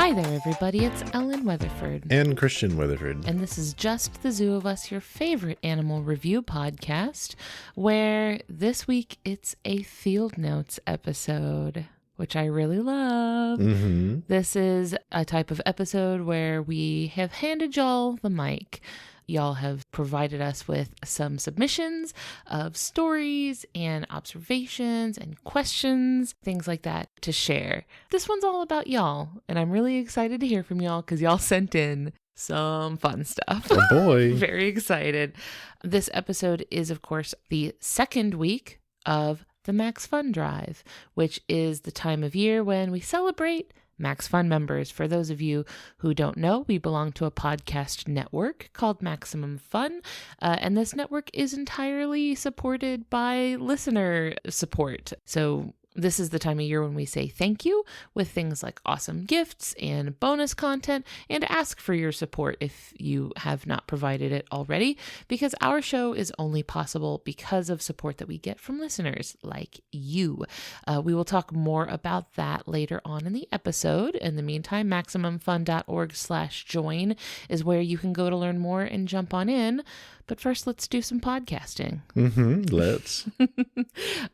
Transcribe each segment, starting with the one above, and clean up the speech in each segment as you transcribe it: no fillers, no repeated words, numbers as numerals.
Hi there, everybody. It's Ellen Weatherford. And Christian Weatherford. And this is Just the Zoo of Us, your favorite animal review podcast, where this week it's a Field Notes episode, which I really love. Mm-hmm. This is a type of episode where we have handed y'all the mic. Y'all have provided us with some submissions of stories and observations and questions, things like that to share. This one's all about y'all, and I'm really excited to hear from y'all because y'all sent in some fun stuff. Oh boy. Very excited. This episode is, of course, the second week of the Max Fun Drive, which is the time of year when we celebrate Max Fun members. For those of you who don't know, we belong to a podcast network called Maximum Fun, and this network is entirely supported by listener support. So this is the time of year when we say thank you with things like awesome gifts and bonus content, and ask for your support if you have not provided it already, because our show is only possible because of support that we get from listeners like you. We will talk more about that later on in the episode. In the meantime, MaximumFun.org/join is where you can go to learn more and jump on in. But first, let's do some podcasting. Let's.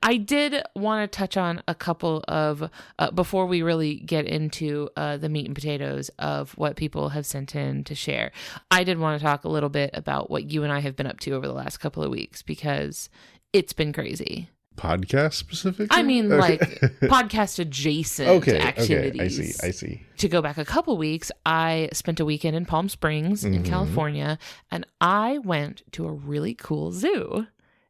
I did want to touch on a couple of, before we really get into the meat and potatoes of what people have sent in to share, I did want to talk a little bit about what you and I have been up to over the last couple of weeks, because it's been crazy. Podcast specifically? I mean, like podcast adjacent activities. Okay, I see. To go back a couple weeks, I spent a weekend in Palm Springs in California, and I went to a really cool zoo.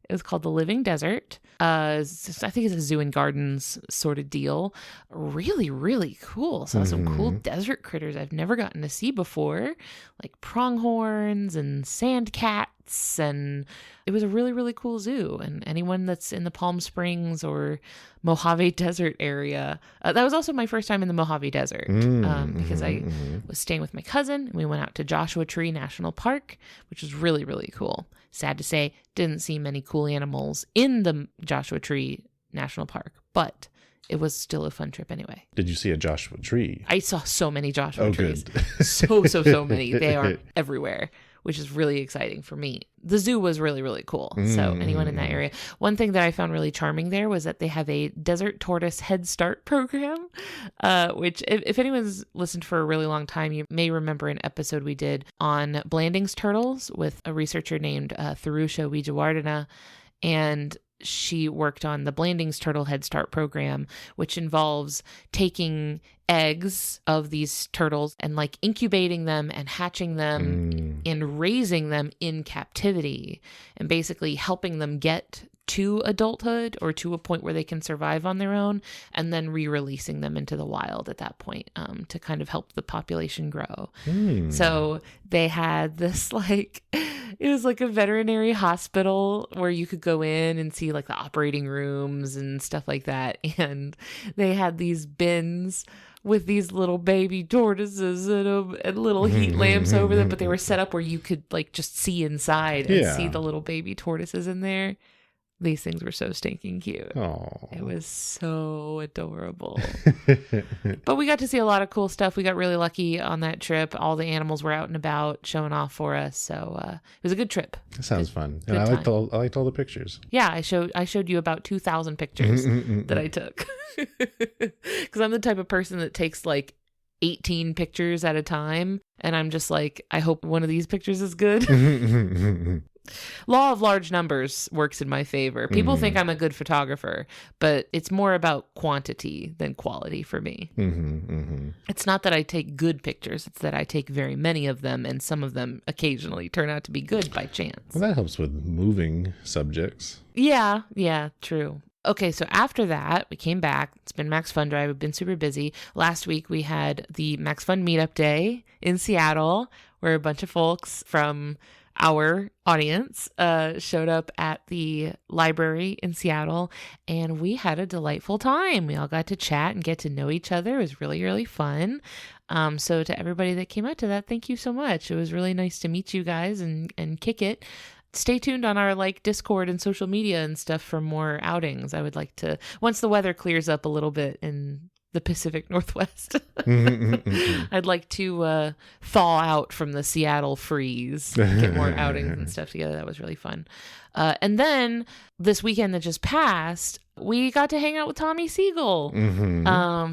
It was called the Living Desert. I think it's a zoo and gardens sort of deal. Really, really cool. Saw some cool desert critters I've never gotten to see before, like pronghorns and sand cats. And it was a really, really cool zoo. And anyone that's in the Palm Springs or Mojave Desert area, that was also my first time in the Mojave Desert, because I was staying with my cousin, and we went out to Joshua Tree National Park, which was really, really cool. Sad to say, didn't see many cool animals in the Joshua Tree National Park, but it was still a fun trip anyway. Did you see a Joshua tree? I saw so many Joshua trees. Good. So many. They are everywhere, which is really exciting for me. The zoo was really, really cool. So anyone in that area. One thing that I found really charming there was that they have a Desert Tortoise Head Start program, which if anyone's listened for a really long time, you may remember an episode we did on Blanding's turtles with a researcher named Tharusha Wijewardena, and she worked on the Blanding's Turtle Head Start program, which involves taking eggs of these turtles and like incubating them and hatching them and raising them in captivity, and basically helping them get to adulthood or to a point where they can survive on their own, and then re-releasing them into the wild at that point, to kind of help the population grow. So they had this it was like a veterinary hospital where you could go in and see like the operating rooms and stuff like that. And they had these bins with these little baby tortoises and little heat lamps over them, but they were set up where you could like just see inside and see the little baby tortoises in there. These things were so stinking cute. Aww. It was so adorable. But we got to see a lot of cool stuff. We got really lucky on that trip. All the animals were out and about showing off for us. So it was a good trip. That sounds fun. And I liked all the pictures. Yeah, I showed you about 2,000 pictures that I took. Because I'm the type of person that takes like 18 pictures at a time. And I'm just like, I hope one of these pictures is good. Law of large numbers works in my favor. People think I'm a good photographer, but it's more about quantity than quality for me. It's not that I take good pictures, it's that I take very many of them, and some of them occasionally turn out to be good by chance. Well, that helps with moving subjects. Yeah, true. Okay, so after that, we came back. It's been Max Fun Drive. We've been super busy. Last week, we had the Max Fun Meetup Day in Seattle, where a bunch of folks from our audience showed up at the library in Seattle, and we had a delightful time. We all got to chat and get to know each other. It was really, really fun. So to everybody that came out to that, thank you so much. It was really nice to meet you guys and kick it. Stay tuned on our Discord and social media and stuff for more outings. I would like to, once the weather clears up a little bit and the Pacific Northwest. I'd like to thaw out from the Seattle freeze, get more outings and stuff together. That was really fun. And then this weekend that just passed, we got to hang out with Tommy Siegel.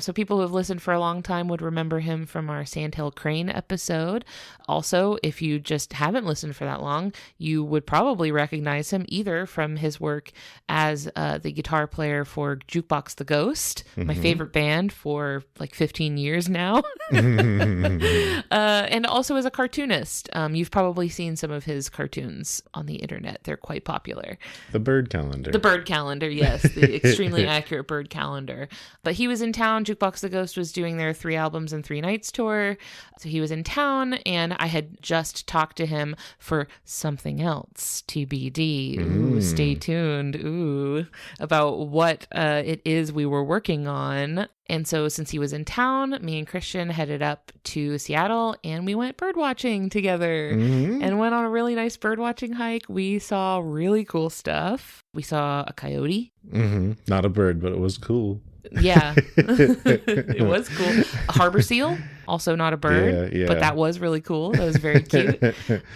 So people who have listened for a long time would remember him from our Sandhill Crane episode. Also, if you just haven't listened for that long, you would probably recognize him either from his work as the guitar player for Jukebox the Ghost, my favorite band for like 15 years now, and also as a cartoonist. You've probably seen some of his cartoons on the internet. They're quite popular. The bird calendar. The bird calendar, yes. The extremely accurate bird calendar. But he was in town. Jukebox the Ghost was doing their 3 albums and 3 nights tour. So he was in town, and I had just talked to him for something else, TBD. Ooh, stay tuned. Ooh, about what it is we were working on. And so since he was in town, me and Christian headed up to Seattle, and we went bird watching together and went on a really nice bird watching hike. We saw really cool stuff. We saw a coyote. Not a bird, but it was cool. Yeah, it was cool. A harbor seal, also not a bird, but that was really cool. That was very cute.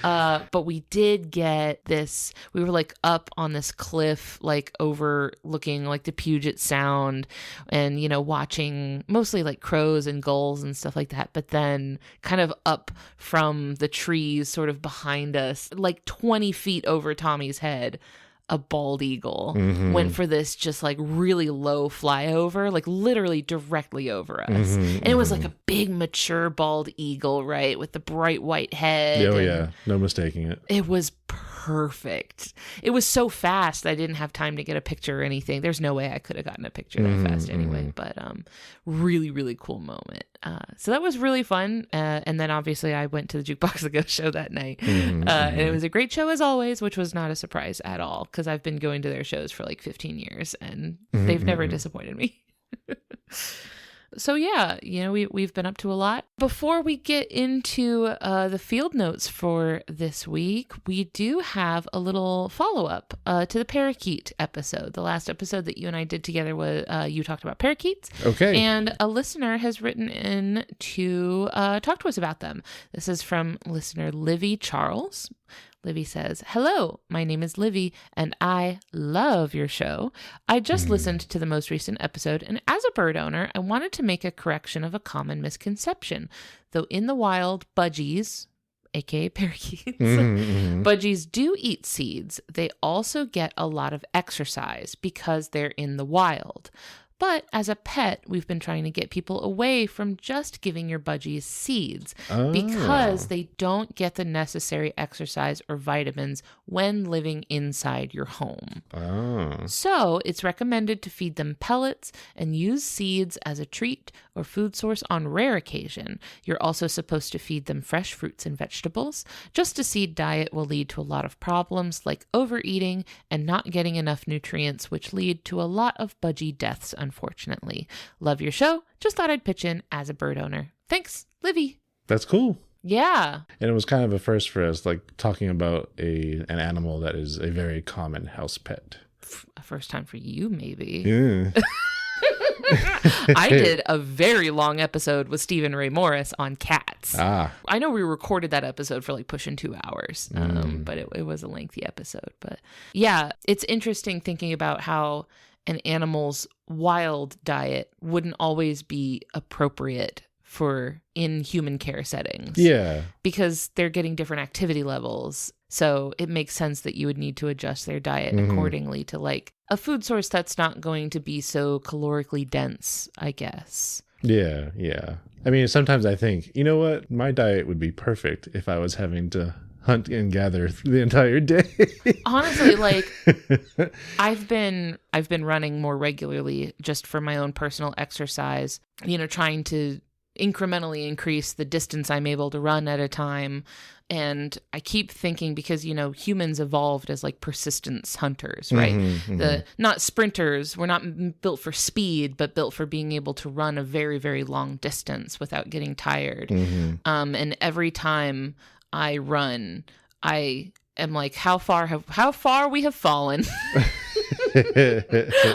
But we did get this, we were like up on this cliff, like overlooking like the Puget Sound and, you know, watching mostly like crows and gulls and stuff like that. But then kind of up from the trees sort of behind us, like 20 feet over Tommy's head, a bald eagle went for this just like really low flyover, like literally directly over us. And it was like a big mature bald eagle, right? With the bright white head. Oh yeah, no mistaking it. It was perfect. It was so fast I didn't have time to get a picture or anything. There's no way I could have gotten a picture that fast anyway, but really, really cool moment. So that was really fun. And then obviously I went to the Jukebox the Ghost show that night. And it was a great show as always, which was not a surprise at all because I've been going to their shows for like 15 years and they've never disappointed me. So yeah, you know, we've been up to a lot. Before we get into the field notes for this week, we do have a little follow-up to the parakeet episode. The last episode that you and I did together was you talked about parakeets. Okay. And a listener has written in to talk to us about them. This is from listener Livy Charles. Livy says, "Hello, my name is Livy, and I love your show. I just listened to the most recent episode, and as a bird owner, I wanted to make a correction of a common misconception. Though in the wild, budgies, aka parakeets, budgies do eat seeds, they also get a lot of exercise because they're in the wild. But as a pet, we've been trying to get people away from just giving your budgies seeds because they don't get the necessary exercise or vitamins when living inside your home. So it's recommended to feed them pellets and use seeds as a treat or food source on rare occasion. You're also supposed to feed them fresh fruits and vegetables. Just a seed diet will lead to a lot of problems like overeating and not getting enough nutrients, which lead to a lot of budgie deaths, unfortunately. Love your show. Just thought I'd pitch in as a bird owner. Thanks, Livy." That's cool. Yeah. And it was kind of a first for us, like talking about an animal that is a very common house pet. A first time for you, maybe. Yeah. I did a very long episode with Stephen Ray Morris on cats. I know we recorded that episode for like pushing 2 hours, but it was a lengthy episode. But yeah, it's interesting thinking about how an animal's wild diet wouldn't always be appropriate for in human care settings. Yeah. Because they're getting different activity levels. So it makes sense that you would need to adjust their diet accordingly to like a food source that's not going to be so calorically dense, I guess. Yeah, yeah. I mean, sometimes I think, you know what? My diet would be perfect if I was having to hunt and gather the entire day. Honestly, like I've been running more regularly just for my own personal exercise, you know, trying to incrementally increase the distance I'm able to run at a time. And I keep thinking, because, you know, humans evolved as like persistence hunters, right? The not sprinters. We're not built for speed, but built for being able to run a very, very long distance without getting tired. And every time I run, I am like, how far we have fallen.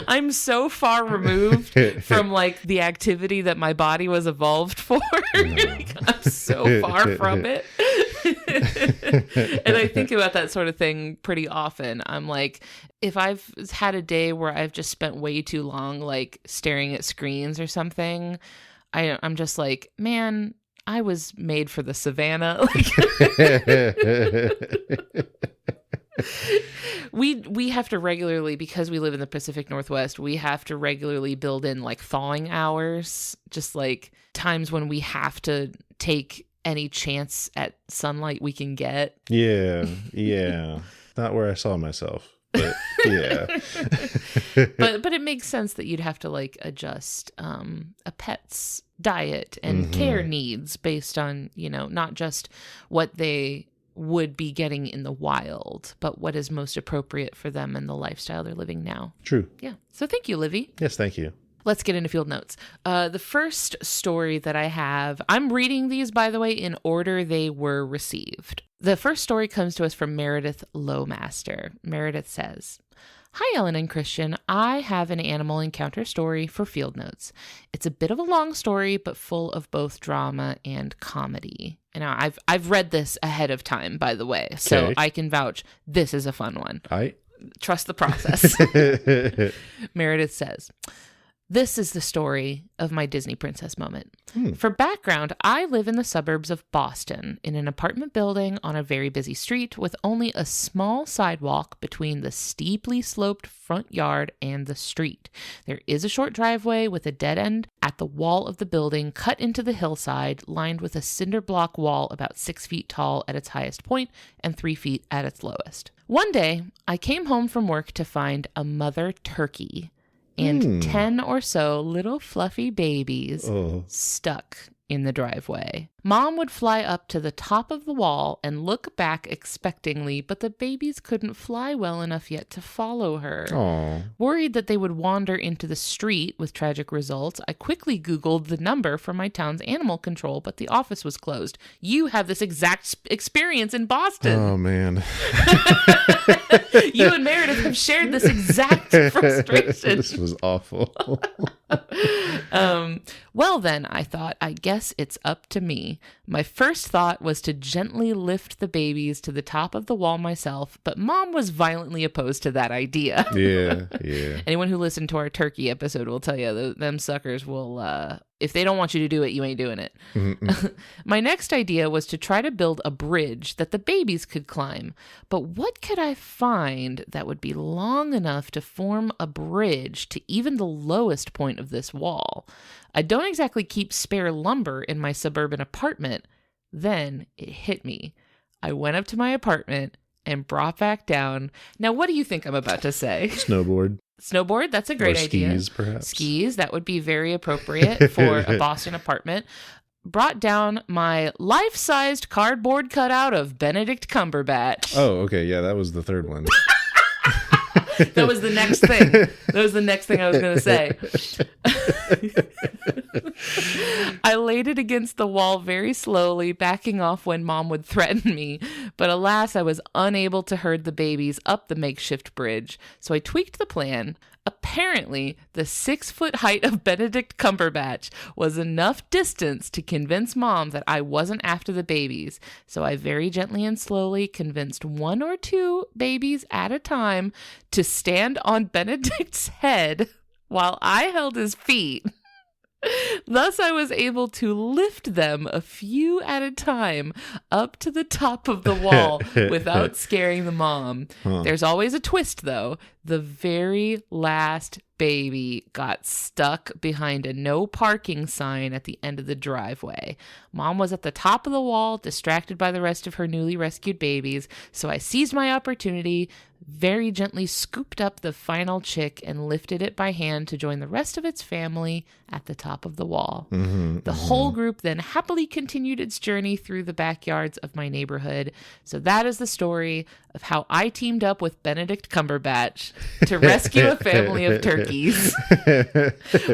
I'm so far removed from like the activity that my body was evolved for. Like, I'm so far from it. And I think about that sort of thing pretty often. I'm like, if I've had a day where I've just spent way too long like staring at screens or something, I'm just like, man, I was made for the savannah. We have to regularly, because we live in the Pacific Northwest, we have to regularly build in like thawing hours, just like times when we have to take any chance at sunlight we can get. Yeah. Not where I saw myself, but yeah. but it makes sense that you'd have to like adjust a pet's diet and care needs based on, not just what they would be getting in the wild, but what is most appropriate for them and the lifestyle they're living now. True. Yeah. So thank you, Livy. Yes, thank you. Let's get into field notes. The first story that I have, I'm reading these, by the way, in order they were received. The first story comes to us from Meredith Lowmaster. Meredith says, "Hi, Ellen and Christian. I have an animal encounter story for field notes. It's a bit of a long story, but full of both drama and comedy." And I've read this ahead of time, by the way, so I can vouch this is a fun one. Trust the process. Meredith says, "This is the story of my Disney princess moment. For background, I live in the suburbs of Boston in an apartment building on a very busy street with only a small sidewalk between the steeply sloped front yard and the street. There is a short driveway with a dead end at the wall of the building cut into the hillside, lined with a cinder block wall about 6 feet tall at its highest point and 3 feet at its lowest. One day, I came home from work to find a mother turkey and 10 or so little fluffy babies stuck in the driveway. Mom would fly up to the top of the wall and look back expectingly, but the babies couldn't fly well enough yet to follow her. Aww. Worried that they would wander into the street with tragic results, I quickly Googled the number for my town's animal control, but the office was closed. You have this exact experience in Boston. Oh, man. You and Meredith have shared this exact frustration. This was awful. Well then, I thought, I guess it's up to me. My first thought was to gently lift the babies to the top of the wall myself, but Mom was violently opposed to that idea. Yeah. Anyone who listened to our turkey episode will tell you them suckers will, if they don't want you to do it, you ain't doing it. My next idea was to try to build a bridge that the babies could climb. But what could I find that would be long enough to form a bridge to even the lowest point of this wall? I don't exactly keep spare lumber in my suburban apartment. Then it hit me. I went up to my apartment and brought back down. Now, what do you think I'm about to say? Snowboard. Snowboard, that's a great idea. Skis, perhaps. Skis, that would be very appropriate for a Boston apartment. Brought down my life-sized cardboard cutout of Benedict Cumberbatch. Oh, okay. Yeah, that was the third one. That was the next thing. That was the next thing I was going to say. I laid it against the wall very slowly, backing off when Mom would threaten me. But alas, I was unable to herd the babies up the makeshift bridge. So I tweaked the plan. Apparently, the 6-foot height of Benedict Cumberbatch was enough distance to convince Mom that I wasn't after the babies. So I very gently and slowly convinced 1 or 2 babies at a time to stand on Benedict's head while I held his feet. Thus, I was able to lift them a few at a time up to the top of the wall without scaring the mom. There's always a twist, though. The very last baby got stuck behind a no parking sign at the end of the driveway. Mom was at the top of the wall, distracted by the rest of her newly rescued babies, so I seized my opportunity, very gently scooped up the final chick and lifted it by hand to join the rest of its family at the top of the wall. The whole group then happily continued its journey through the backyards of my neighborhood. So that is the story of how I teamed up with Benedict Cumberbatch to rescue a family of turkeys.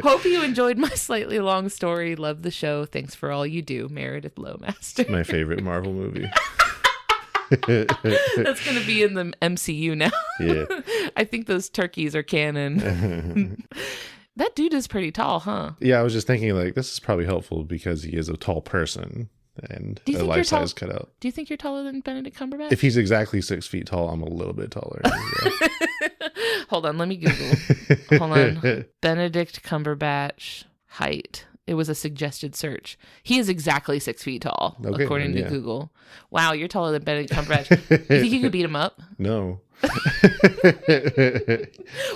Hope you enjoyed my slightly long story. Love the show. Thanks for all you do, Meredith Lowmaster. My favorite Marvel movie. That's going to be in the MCU now. Yeah. I think those turkeys are canon. That dude is pretty tall, huh? Yeah, I was just thinking, like, this is probably helpful because he is a tall person and a life size cutout. Do you think you're taller than Benedict Cumberbatch? If he's exactly 6 feet tall, I'm a little bit taller. Yeah. Hold on, let me Google. Hold on. Benedict Cumberbatch height. It was a suggested search. He is exactly 6 feet tall, according to Google. Wow, you're taller than Benedict Cumberbatch. You think you could beat him up? No.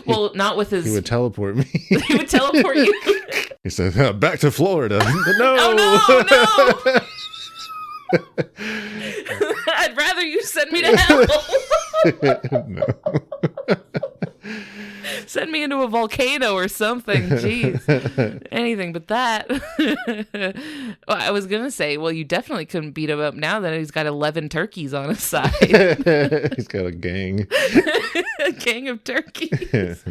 Well, not with his... He would teleport me. He would teleport you? He said, back to Florida. No! Oh, no! I'd rather you send me to hell. No. Send me into a volcano or something. Jeez. Anything but that. Well, I was going to say, well, you definitely couldn't beat him up now that he's got 11 turkeys on his side. He's got a gang. A gang of turkeys.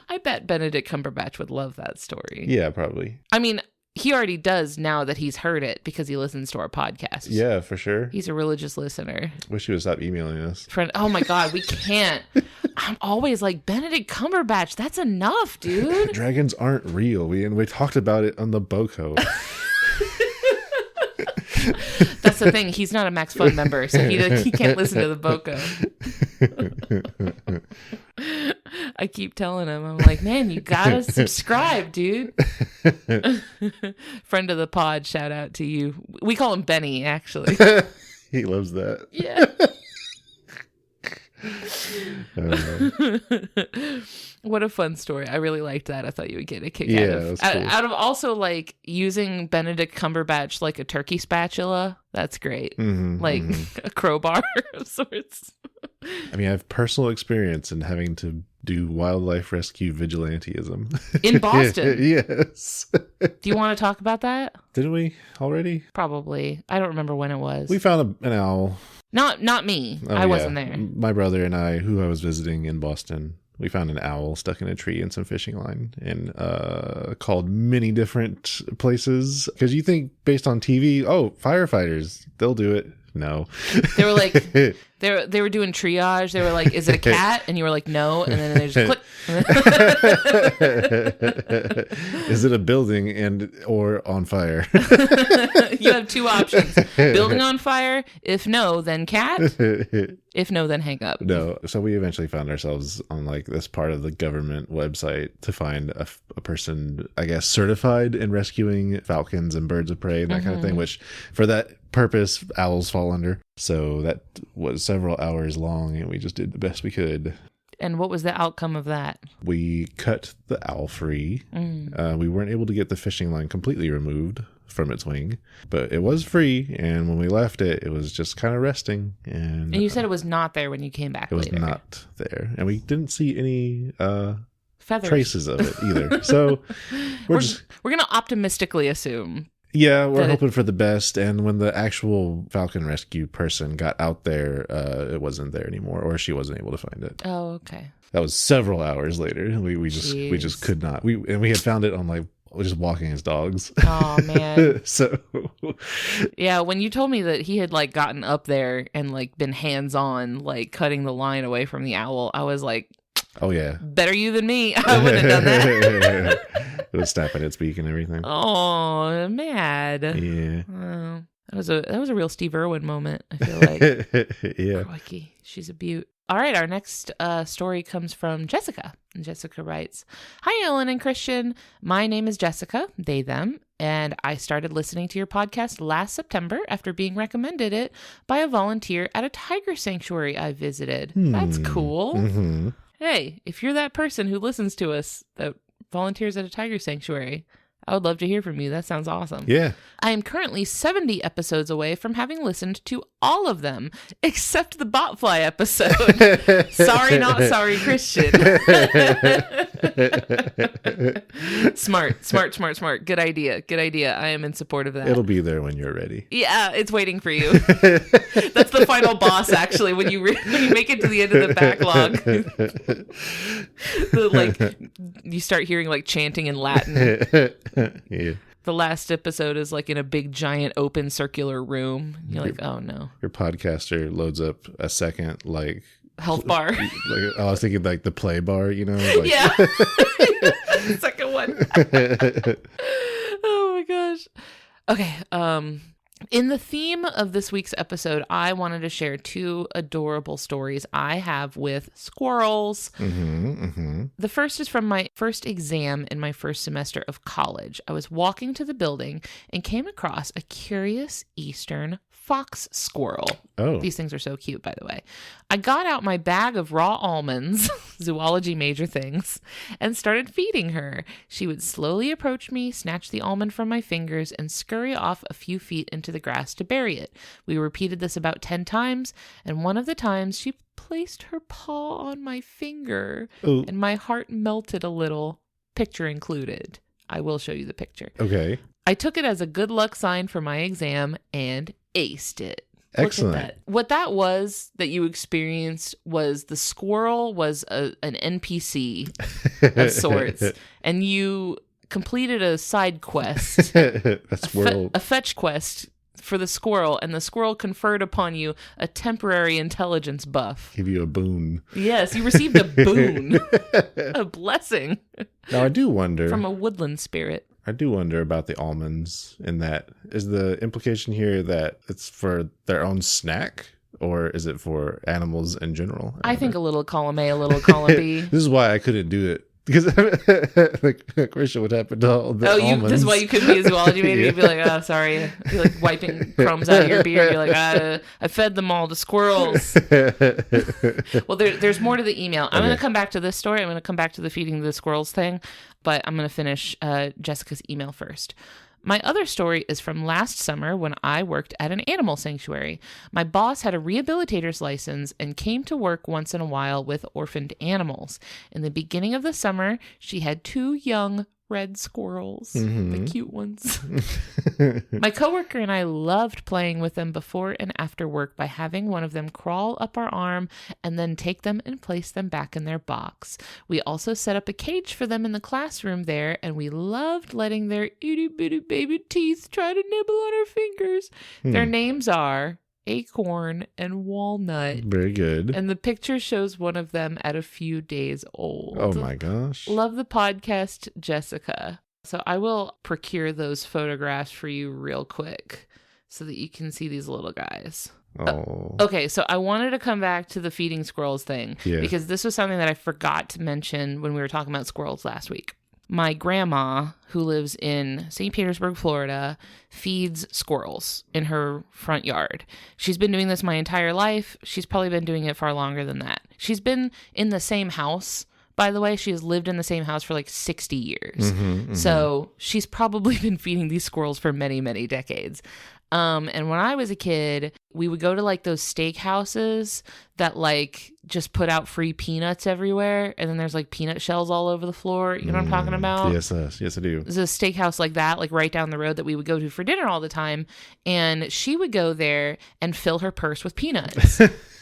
I bet Benedict Cumberbatch would love that story. Yeah, probably. I mean, he already does now that he's heard it because he listens to our podcast. Yeah, for sure. He's a religious listener. Wish he would stop emailing us. Oh my God, we can't. I'm always like, Benedict Cumberbatch, that's enough, dude. Dragons aren't real. We talked about it on the BOCO. That's the thing. He's not a Max Fun member, so he can't listen to the BOCO. I keep telling him, I'm like, man, you gotta subscribe, dude. Friend of the pod, shout out to you. We call him Benny, actually. He loves that. Yeah. What a fun story. I really liked that. I thought you would get a kick out of cool. Out of also like using Benedict Cumberbatch like a turkey spatula. That's great. A crowbar of sorts. I mean, I have personal experience in having to do wildlife rescue vigilantism. In Boston? Yes. Do you want to talk about that? Didn't we already? Probably. I don't remember when it was. We found an owl. Not me. I wasn't there. My brother and I, who I was visiting in Boston, we found an owl stuck in a tree and some fishing line and called many different places. Because you think based on TV, oh, firefighters, they'll do it. No. They were like, they were doing triage. They were like, is it a cat? And you were like, no. And then they just click. Is it a building or on fire? You have two options. Building on fire. If no, then cat. If no, then hang up. No. So we eventually found ourselves on like this part of the government website to find a person, I guess, certified in rescuing falcons and birds of prey and that kind of thing, which for that purpose, owls fall under. So that was several hours long and we just did the best we could. And what was the outcome of that? We cut the owl free. We weren't able to get the fishing line completely removed from its wing, but it was free. And when we left it, it was just kind of resting. And you said it was not there when you came back later. It was not there. And we didn't see any feathers, traces of it either. So we're going to optimistically assume. Yeah, we're hoping for the best. And when the actual falcon rescue person got out there, it wasn't there anymore, or she wasn't able to find it. Oh, okay. That was several hours later. We just could not. We had found it on like just walking his dogs. Oh man. So yeah, when you told me that he had like gotten up there and like been hands on like cutting the line away from the owl, I was like, oh yeah, better you than me. I wouldn't have done that. It was snapping its beak and everything. Oh, mad. Yeah. Oh, that was a real Steve Irwin moment, I feel like. Yeah. Crikey, she's a beaut. All right, our next story comes from Jessica. And Jessica writes, "Hi, Ellen and Christian. My name is Jessica, they, them, and I started listening to your podcast last September after being recommended it by a volunteer at a tiger sanctuary I visited. That's cool. Mm-hmm. Hey, if you're that person who listens to us that volunteers at a tiger sanctuary, I would love to hear from you. That sounds awesome. Yeah. I am currently 70 episodes away from having listened to all of them, except the botfly episode. Sorry, not sorry, Christian. Smart. Good idea. I am in support of that. It'll be there when you're ready. Yeah, it's waiting for you. That's the final boss, actually, when you make it to the end of the backlog. You start hearing like chanting in Latin. Yeah. the last episode is like in a big giant open circular room. You're like, oh no. Your podcaster loads up a second like health bar. Like, I was thinking like the play bar, you know? Like, yeah. Second one. Oh my gosh. Okay. In the theme of this week's episode, I wanted to share 2 adorable stories I have with squirrels. The first is from my first exam in my first semester of college. I was walking to the building and came across a curious eastern fox squirrel. Oh. These things are so cute, by the way. I got out my bag of raw almonds, zoology major things, and started feeding her. She would slowly approach me, snatch the almond from my fingers, and scurry off a few feet into the grass to bury it. We repeated this about 10 times, and one of the times she placed her paw on my finger, and my heart melted a little, picture included. I will show you the picture. Okay. I took it as a good luck sign for my exam and aced it. Excellent. Look at that. What that was that you experienced was the squirrel was an NPC of sorts, and you completed a side quest, a fetch quest for the squirrel, and the squirrel conferred upon you a temporary intelligence buff. Give you a boon. Yes, you received a boon, a blessing. Now I do wonder from a woodland spirit. I do wonder about the almonds. In that, is the implication here that it's for their own snack, or is it for animals in general? I think a little column A, a little column B. This is why I couldn't do it, because like, Christian, what happened to all the almonds? This is why you couldn't be a zoology major. Yeah. You'd be like, oh, sorry. You'd be like wiping crumbs out of your beer. You're like, I fed them all to squirrels. Well, there's more to the email. I'm going to come back to this story. I'm going to come back to the feeding the squirrels thing, but I'm going to finish Jessica's email first. My other story is from last summer when I worked at an animal sanctuary. My boss had a rehabilitator's license and came to work once in a while with orphaned animals. In the beginning of the summer, she had 2 young red squirrels, the cute ones. My coworker and I loved playing with them before and after work by having one of them crawl up our arm and then take them and place them back in their box. We also set up a cage for them in the classroom there, and we loved letting their itty bitty baby teeth try to nibble on our fingers. Their names are Acorn and Walnut. Very good. And the picture shows one of them at a few days old. Oh my gosh. Love the podcast, Jessica. So I will procure those photographs for you real quick so that you can see these little guys. Oh. Okay, so I wanted to come back to the feeding squirrels thing because this was something that I forgot to mention when we were talking about squirrels last week. My grandma, who lives in St. Petersburg, Florida, feeds squirrels in her front yard. She's been doing this my entire life. She's probably been doing it far longer than that. She's been in the same house. By the way, she has lived in the same house for like 60 years. So she's probably been feeding these squirrels for many, many decades. And when I was a kid, we would go to like those steak houses that like just put out free peanuts everywhere. And then there's like peanut shells all over the floor. You know what I'm talking about? Yes, I do. There's a steakhouse like that, like right down the road that we would go to for dinner all the time. And she would go there and fill her purse with peanuts.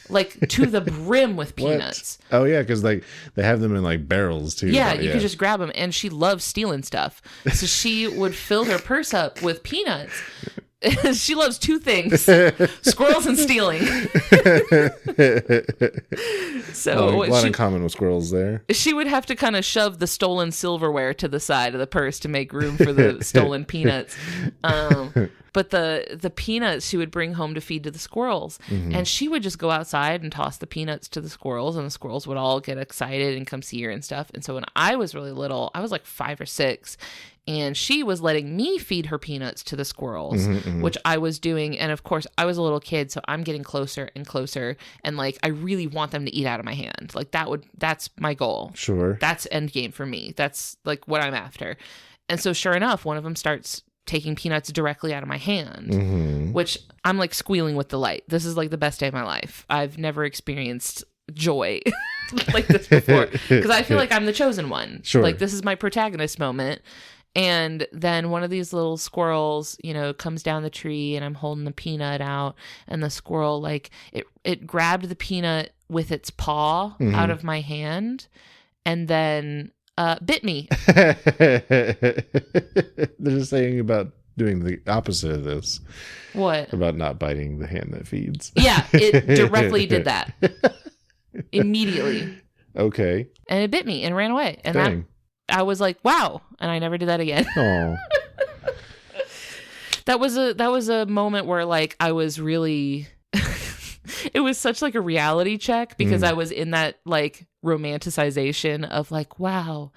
Like to the brim with peanuts. What? Oh yeah, because like they have them in like barrels too. Yeah, you could just grab them. And she loves stealing stuff. So she would fill her purse up with peanuts. She loves 2 things: squirrels and stealing. So a lot in common with squirrels there. She would have to kind of shove the stolen silverware to the side of the purse to make room for the stolen peanuts. But the peanuts she would bring home to feed to the squirrels. And she would just go outside and toss the peanuts to the squirrels, and the squirrels would all get excited and come see her and stuff. And so when I was really little, I was like 5 or 6, and she was letting me feed her peanuts to the squirrels, which I was doing. And of course, I was a little kid, so I'm getting closer and closer. And like, I really want them to eat out of my hand. Like that's my goal. Sure. That's end game for me. That's like what I'm after. And so sure enough, one of them starts taking peanuts directly out of my hand, which I'm like squealing with delight. This is like the best day of my life. I've never experienced joy like this before, because I feel like I'm the chosen one. Sure. Like this is my protagonist moment. And then one of these little squirrels, you know, comes down the tree, and I'm holding the peanut out, and the squirrel, like it grabbed the peanut with its paw out of my hand, and then bit me. They're just saying about doing the opposite of this. What? About not biting the hand that feeds. Yeah, it directly did that. Immediately. Okay. And it bit me and ran away. And Dang. I was like, wow. And I never did that again. Oh. That was a moment where like I was really it was such like a reality check because I was in that like romanticization of like, wow,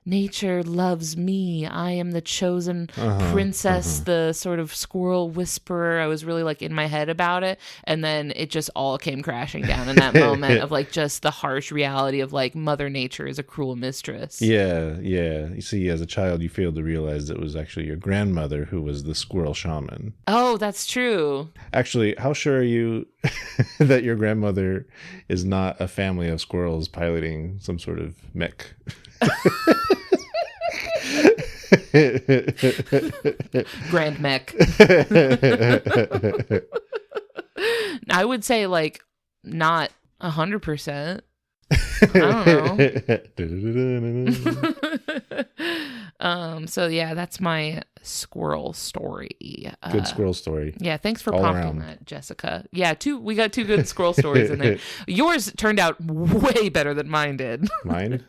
nature loves me. I am the chosen princess, the sort of squirrel whisperer. I was really like in my head about it. And then it just all came crashing down in that moment of like just the harsh reality of like Mother Nature is a cruel mistress. Yeah. You see, as a child, you failed to realize it was actually your grandmother who was the squirrel shaman. Oh, that's true. Actually, how sure are you that your grandmother is not a family of squirrels piloting some sort of mech? Grand mech. I would say like not 100%. I don't know. So yeah, that's my squirrel story. Good squirrel story. Yeah, thanks for All prompting around. that, Jessica. Yeah, we got two good squirrel stories in there. Yours turned out way better than mine did. Mine?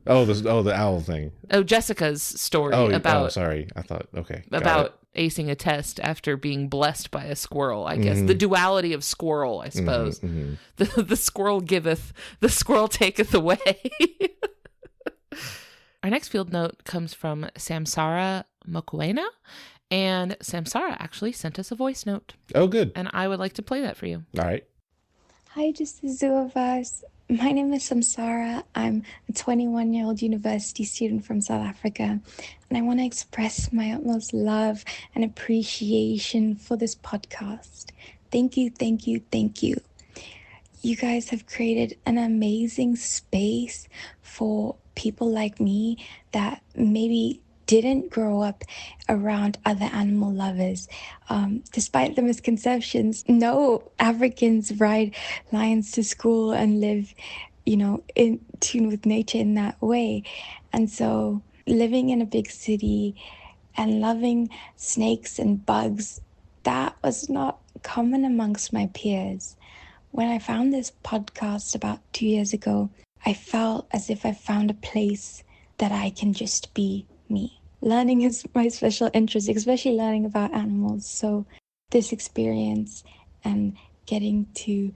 The owl thing. Oh, Jessica's story sorry. I thought, okay. About acing a test after being blessed by a squirrel, I guess. The duality of squirrel, I suppose. The squirrel giveth, the squirrel taketh away. Our next field note comes from Samsara Mokwena, and Samsara actually sent us a voice note. Oh, good. And I would like to play that for you. All right. Hi, just the zoo of us. My name is Samsara. I'm a 21-year-old university student from South Africa, and I want to express my utmost love and appreciation for this podcast. Thank you, thank you, thank you. You guys have created an amazing space for people like me that maybe didn't grow up around other animal lovers. Despite the misconceptions, no Africans ride lions to school and live, in tune with nature in that way. And so living in a big city and loving snakes and bugs, that was not common amongst my peers. When I found this podcast about 2 years ago, I felt as if I found a place that I can just be me. Learning is my special interest, especially learning about animals. So this experience and getting to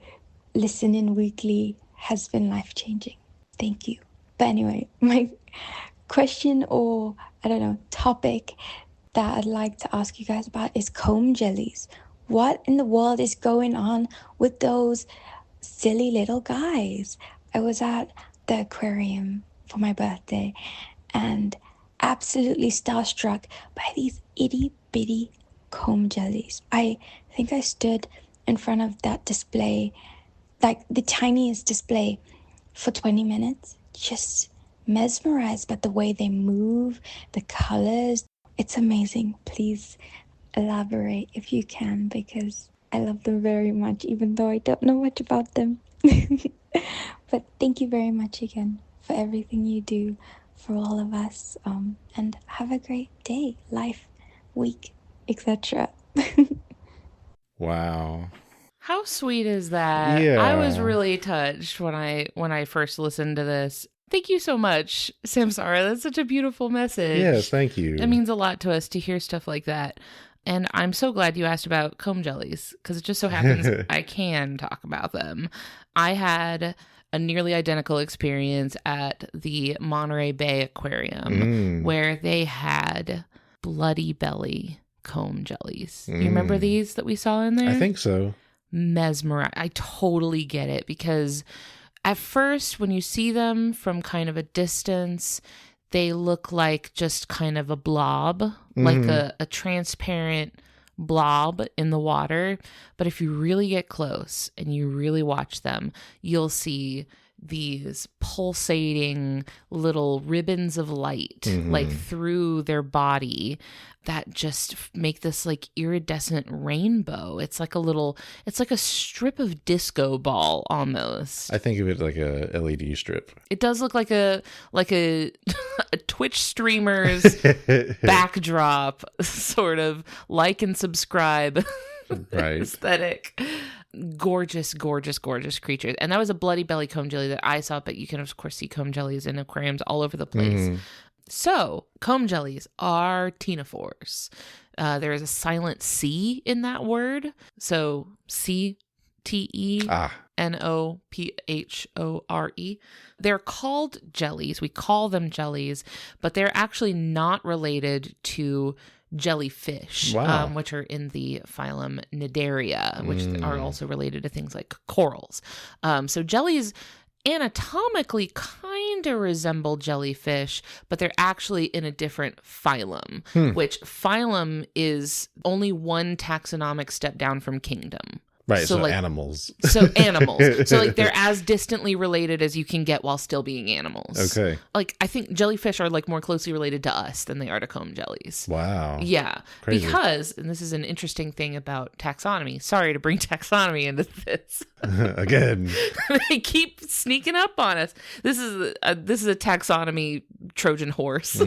listen in weekly has been life-changing. Thank you. But anyway, my question or, topic that I'd like to ask you guys about is comb jellies. What in the world is going on with those silly little guys? I was at the aquarium for my birthday and absolutely starstruck by these itty-bitty comb jellies. I think I stood in front of that display, like the tiniest display, for 20 minutes, just mesmerized by the way they move, the colors. It's amazing. Please elaborate if you can, because I love them very much, even though I don't know much about them. But thank you very much again for everything you do for all of us, and have a great day, life, week, etc. Wow. How sweet is that? Yeah. I was really touched when I first listened to this. Thank you so much, Samsara. That's such a beautiful message. Yes, thank you. It means a lot to us to hear stuff like that. And I'm so glad you asked about comb jellies, because it just so happens I can talk about them. I had a nearly identical experience at the Monterey Bay Aquarium where they had bloody belly comb jellies. You remember these that we saw in there? I think so. Mesmerized. I totally get it, because at first when you see them from kind of a distance, they look like just kind of a blob, like a transparent blob in the water. But if you really get close and you really watch them, you'll see these pulsating little ribbons of light like through their body that just make this like iridescent rainbow. It's like a strip of disco ball almost. I think of it like a LED strip. It does look like a a Twitch streamer's backdrop, sort of like and subscribe Right. aesthetic. Gorgeous, gorgeous, gorgeous creatures. And that was a bloody belly comb jelly that I saw, but you can of course see comb jellies in aquariums all over the place. So comb jellies are ctenophores. There is a silent C in that word. So ctenophore. They're called jellies. We call them jellies, but they're actually not related to jellyfish, which are in the phylum Cnidaria, which are also related to things like corals. So jellies anatomically kind of resemble jellyfish, but they're actually in a different phylum, which phylum is only one taxonomic step down from kingdom. Right, so like, animals. So animals. So like they're as distantly related as you can get while still being animals. Okay. Like I think jellyfish are like more closely related to us than they are to comb jellies. Wow. Yeah. Crazy. Because, and this is an interesting thing about taxonomy. Sorry to bring taxonomy into this. Again. They keep sneaking up on us. This is a taxonomy Trojan horse.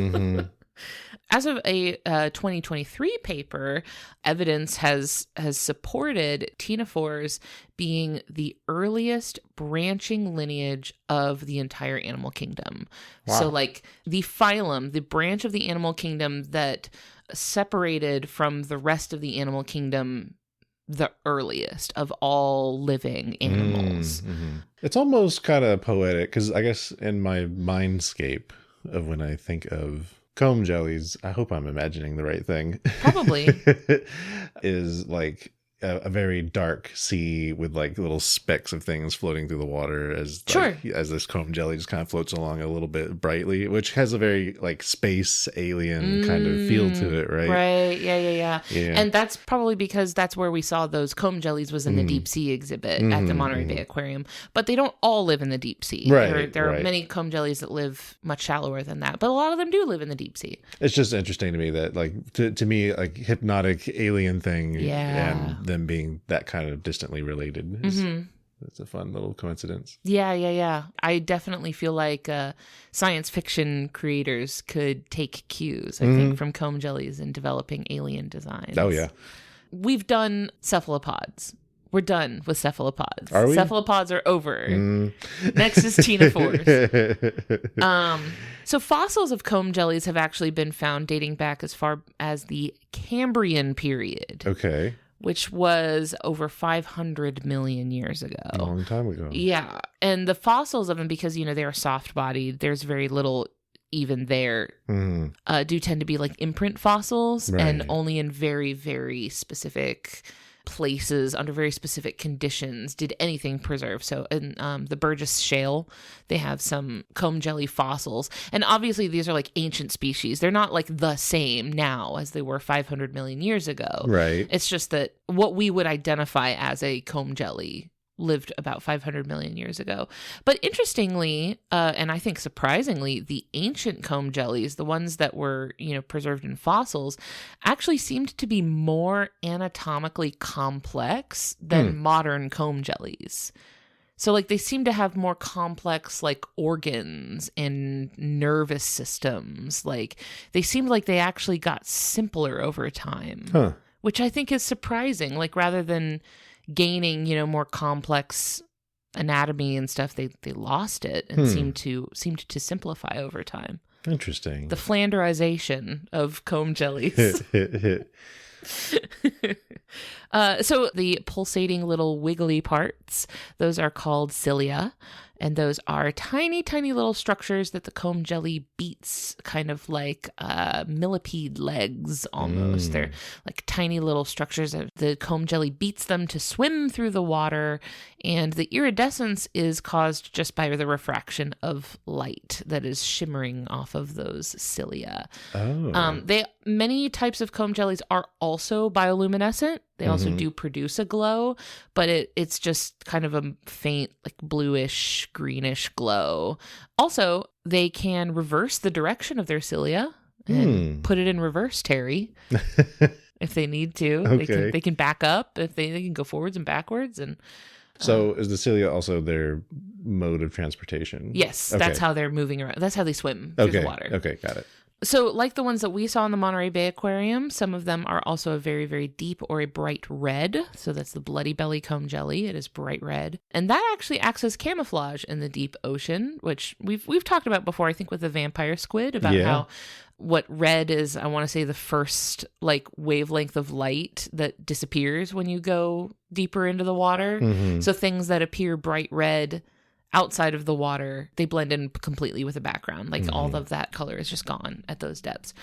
As of a 2023 paper, evidence has supported ctenophores being the earliest branching lineage of the entire animal kingdom. Wow. So like the phylum, the branch of the animal kingdom that separated from the rest of the animal kingdom the earliest of all living animals. It's almost kind of poetic because I guess in my mindscape of when I think of comb jellies, I hope I'm imagining the right thing. Probably. Is like a very dark sea with like little specks of things floating through the water as as this comb jelly just kind of floats along a little bit brightly, which has a very like space alien kind of feel to it, right? Right. Yeah. And that's probably because that's where we saw those comb jellies was in the deep sea exhibit at the Monterey Bay Aquarium. But they don't all live in the deep sea. Right. There are many comb jellies that live much shallower than that, but a lot of them do live in the deep sea. It's just interesting to me that like to me like hypnotic alien thing and them being that kind of distantly related. It's a fun little coincidence. Yeah. I definitely feel like science fiction creators could take cues, I think, from comb jellies in developing alien designs. Oh, yeah. We've done cephalopods. We're done with cephalopods. Are we? Cephalopods are over. Next is ctenophores. So fossils of comb jellies have actually been found dating back as far as the Cambrian period. Okay. Which was over 500 million years ago. A long time ago. Yeah. And the fossils of them, because, they are soft-bodied, there's very little even there, do tend to be like imprint fossils and only in very, very specific places under very specific conditions did anything preserve. So in the Burgess Shale, they have some comb jelly fossils. And obviously these are like ancient species. They're not like the same now as they were 500 million years ago. Right. It's just that what we would identify as a comb jelly lived about 500 million years ago. But interestingly, and I think surprisingly, the ancient comb jellies, the ones that were, preserved in fossils, actually seemed to be more anatomically complex than modern comb jellies. So like they seem to have more complex like organs and nervous systems. Like they seemed like they actually got simpler over time, which I think is surprising. Like rather than gaining, more complex anatomy and stuff, they lost it and seemed to simplify over time. Interesting. The Flanderization of comb jellies. So the pulsating little wiggly parts, those are called cilia. And those are tiny, tiny little structures that the comb jelly beats, kind of like millipede legs almost. They're like tiny little structures. The comb jelly beats them to swim through the water. And the iridescence is caused just by the refraction of light that is shimmering off of those cilia. Many types of comb jellies are also bioluminescent. They also do produce a glow, but it's just kind of a faint, like bluish, greenish glow. Also, they can reverse the direction of their cilia and put it in reverse, Terry. If they need to. Okay. They can back up. If they can go forwards and backwards. And so is the cilia also their mode of transportation? yes, that's how they're moving around. That's how they swim through the water. Okay, got it. So like the ones that we saw in the Monterey Bay Aquarium, some of them are also a very, very deep or a bright red. So that's the bloody belly comb jelly. It is bright red. And that actually acts as camouflage in the deep ocean, which we've talked about before, I think with the vampire squid, about how what red is, I want to say, the first like wavelength of light that disappears when you go deeper into the water. So things that appear bright red outside of the water, they blend in completely with the background. Like all of that color is just gone at those depths.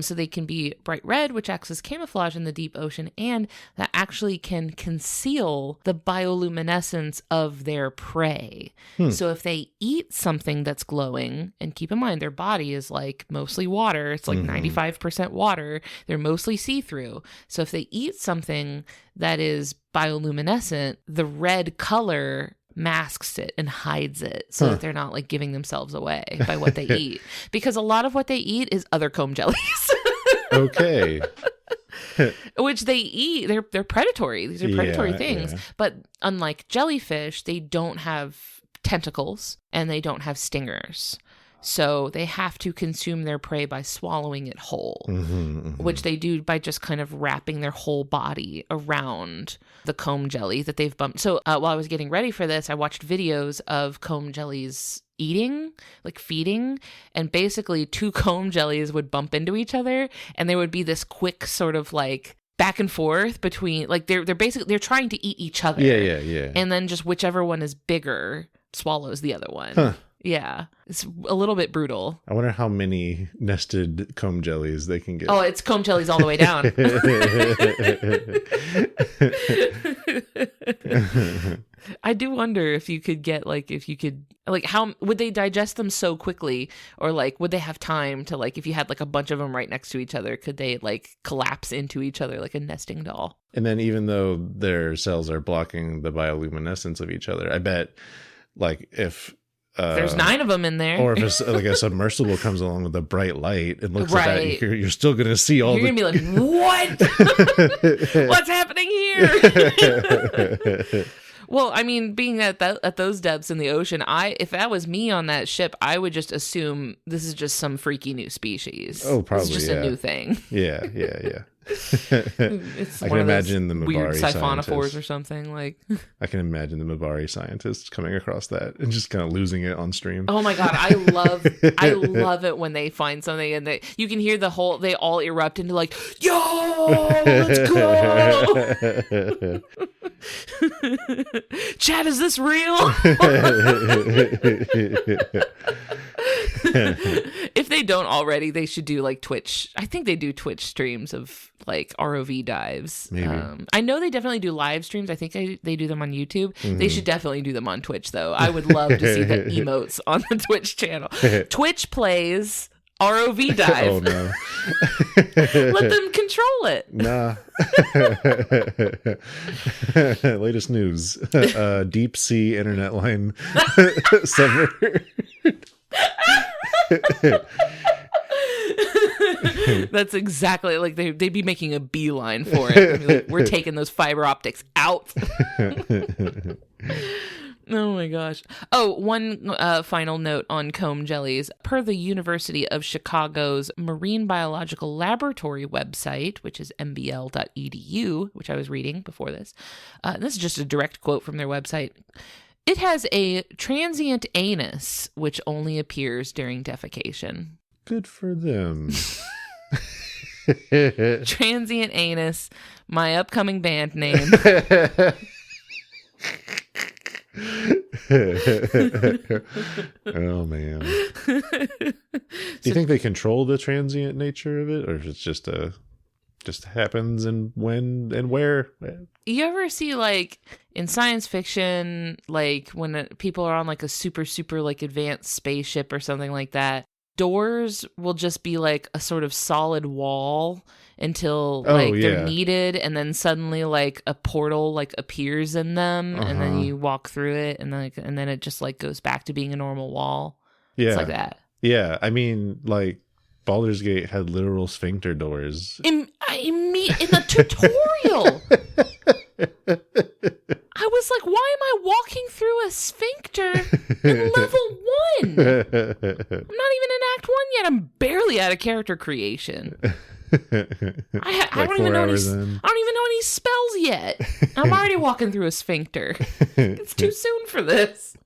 So they can be bright red, which acts as camouflage in the deep ocean, and that actually can conceal the bioluminescence of their prey. So if they eat something that's glowing, and keep in mind their body is like mostly water, it's like 95% water, they're mostly see-through. So if they eat something that is bioluminescent, the red color masks it and hides it so that they're not like giving themselves away by what they eat, because a lot of what they eat is other comb jellies. Okay. Which they eat. They're predatory. These are predatory things. But unlike jellyfish, they don't have tentacles and they don't have stingers. So they have to consume their prey by swallowing it whole, which they do by just kind of wrapping their whole body around the comb jelly that they've bumped. So while I was getting ready for this, I watched videos of comb jellies eating, like feeding, and basically two comb jellies would bump into each other, and there would be this quick sort of like back and forth between, like they're trying to eat each other. Yeah. And then just whichever one is bigger swallows the other one. Yeah, it's a little bit brutal. I wonder how many nested comb jellies they can get. Oh, it's comb jellies all the way down. I do wonder if you could get how would they digest them so quickly, or like would they have time to, like, if you had like a bunch of them right next to each other, could they like collapse into each other like a nesting doll? And then even though their cells are blocking the bioluminescence of each other, I bet like if there's 9 of them in there, or if it's like a submersible comes along with a bright light and looks at that, you're still going to see all. You're going to be like, what? What's happening here? Well, I mean, being at those depths in the ocean, if that was me on that ship, I would just assume this is just some freaky new species. Oh, probably. It's just a new thing. Yeah. It's I can imagine the Mabari weird siphonophores scientists. or something like. I can imagine the Mabari scientists coming across that and just kind of losing it on stream. Oh my god, I love it when they find something and you can hear they all erupt into like, yo, let's go. Chad, is this real? If they don't already, they should do like Twitch. I think they do Twitch streams of like ROV dives. Maybe. I know they definitely do live streams. I think they do them on YouTube. They should definitely do them on Twitch, though. I would love to see the emotes on the Twitch channel. Twitch plays ROV dive. Oh no. Let them control it. Nah. Latest news. Deep sea internet line severed. That's exactly like they'd be making a beeline for it. Like, we're taking those fiber optics out. Oh my gosh. Oh, one final note on comb jellies. Per the University of Chicago's Marine Biological Laboratory website, which is mbl.edu, which I was reading before this. This is just a direct quote from their website. It has a transient anus, which only appears during defecation. Good for them. Transient anus, my upcoming band name. Oh man. Do you think they control the transient nature of it, or if it's just happens and when and where? You ever see like in science fiction, like when people are on like a super like advanced spaceship or something like that, doors will just be like a sort of solid wall until they're needed, and then suddenly like a portal like appears in them, and then you walk through it, and then it just like goes back to being a normal wall. It's like that. Yeah, I mean, like Baldur's Gate had literal sphincter doors. In the tutorial, I was like, why am I walking through a sphincter in level 1? I'm not even in Act 1 yet. I'm barely out of character creation. I don't even know any spells yet. I'm already walking through a sphincter. It's too soon for this.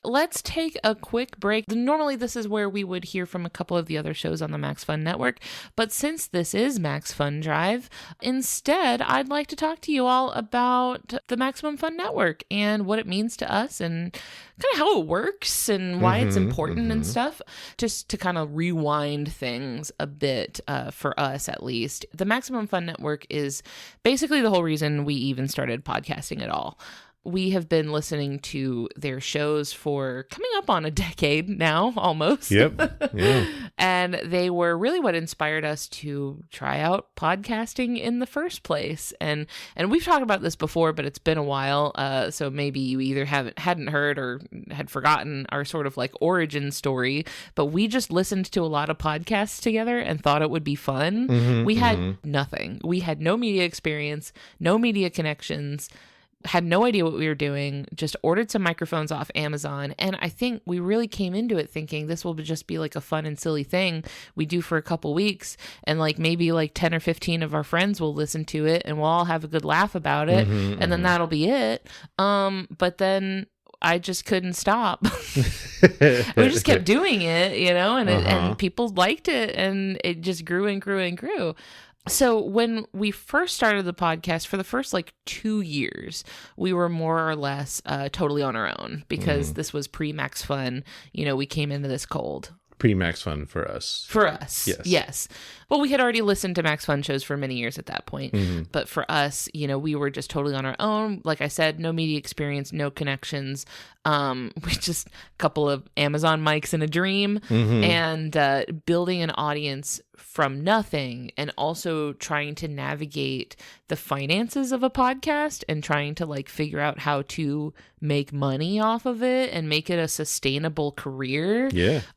Let's take a quick break. Normally, this is where we would hear from a couple of the other shows on the Max Fun Network. But since this is Max Fun Drive, instead, I'd like to talk to you all about the Maximum Fun Network and what it means to us and kind of how it works and why it's important and stuff. Just to kind of rewind things a bit for us, at least. The Maximum Fun Network is basically the whole reason we even started podcasting at all. We have been listening to their shows for coming up on a decade now, almost. Yep. Yeah. And they were really what inspired us to try out podcasting in the first place. And we've talked about this before, but it's been a while. So maybe you either hadn't heard or had forgotten our sort of like origin story. But we just listened to a lot of podcasts together and thought it would be fun. We had nothing. We had no media experience, no media connections. Had no idea what we were doing, just ordered some microphones off Amazon. And I think we really came into it thinking this will just be like a fun and silly thing we do for a couple weeks. And like maybe like 10 or 15 of our friends will listen to it and we'll all have a good laugh about it. And then that'll be it. But then I just couldn't stop. We just kept doing it, and people liked it, and it just grew and grew and grew. So when we first started the podcast, for the first like 2 years, we were more or less totally on our own because this was pre-Max Fun. We came into this cold. Pre-Max Fun for us. For us, yes. Well, we had already listened to Max Fun shows for many years at that point. But for us, we were just totally on our own. Like I said, no media experience, no connections. We just a couple of Amazon mics in a dream and building an audience from nothing, and also trying to navigate the finances of a podcast and trying to like figure out how to make money off of it and make it a sustainable career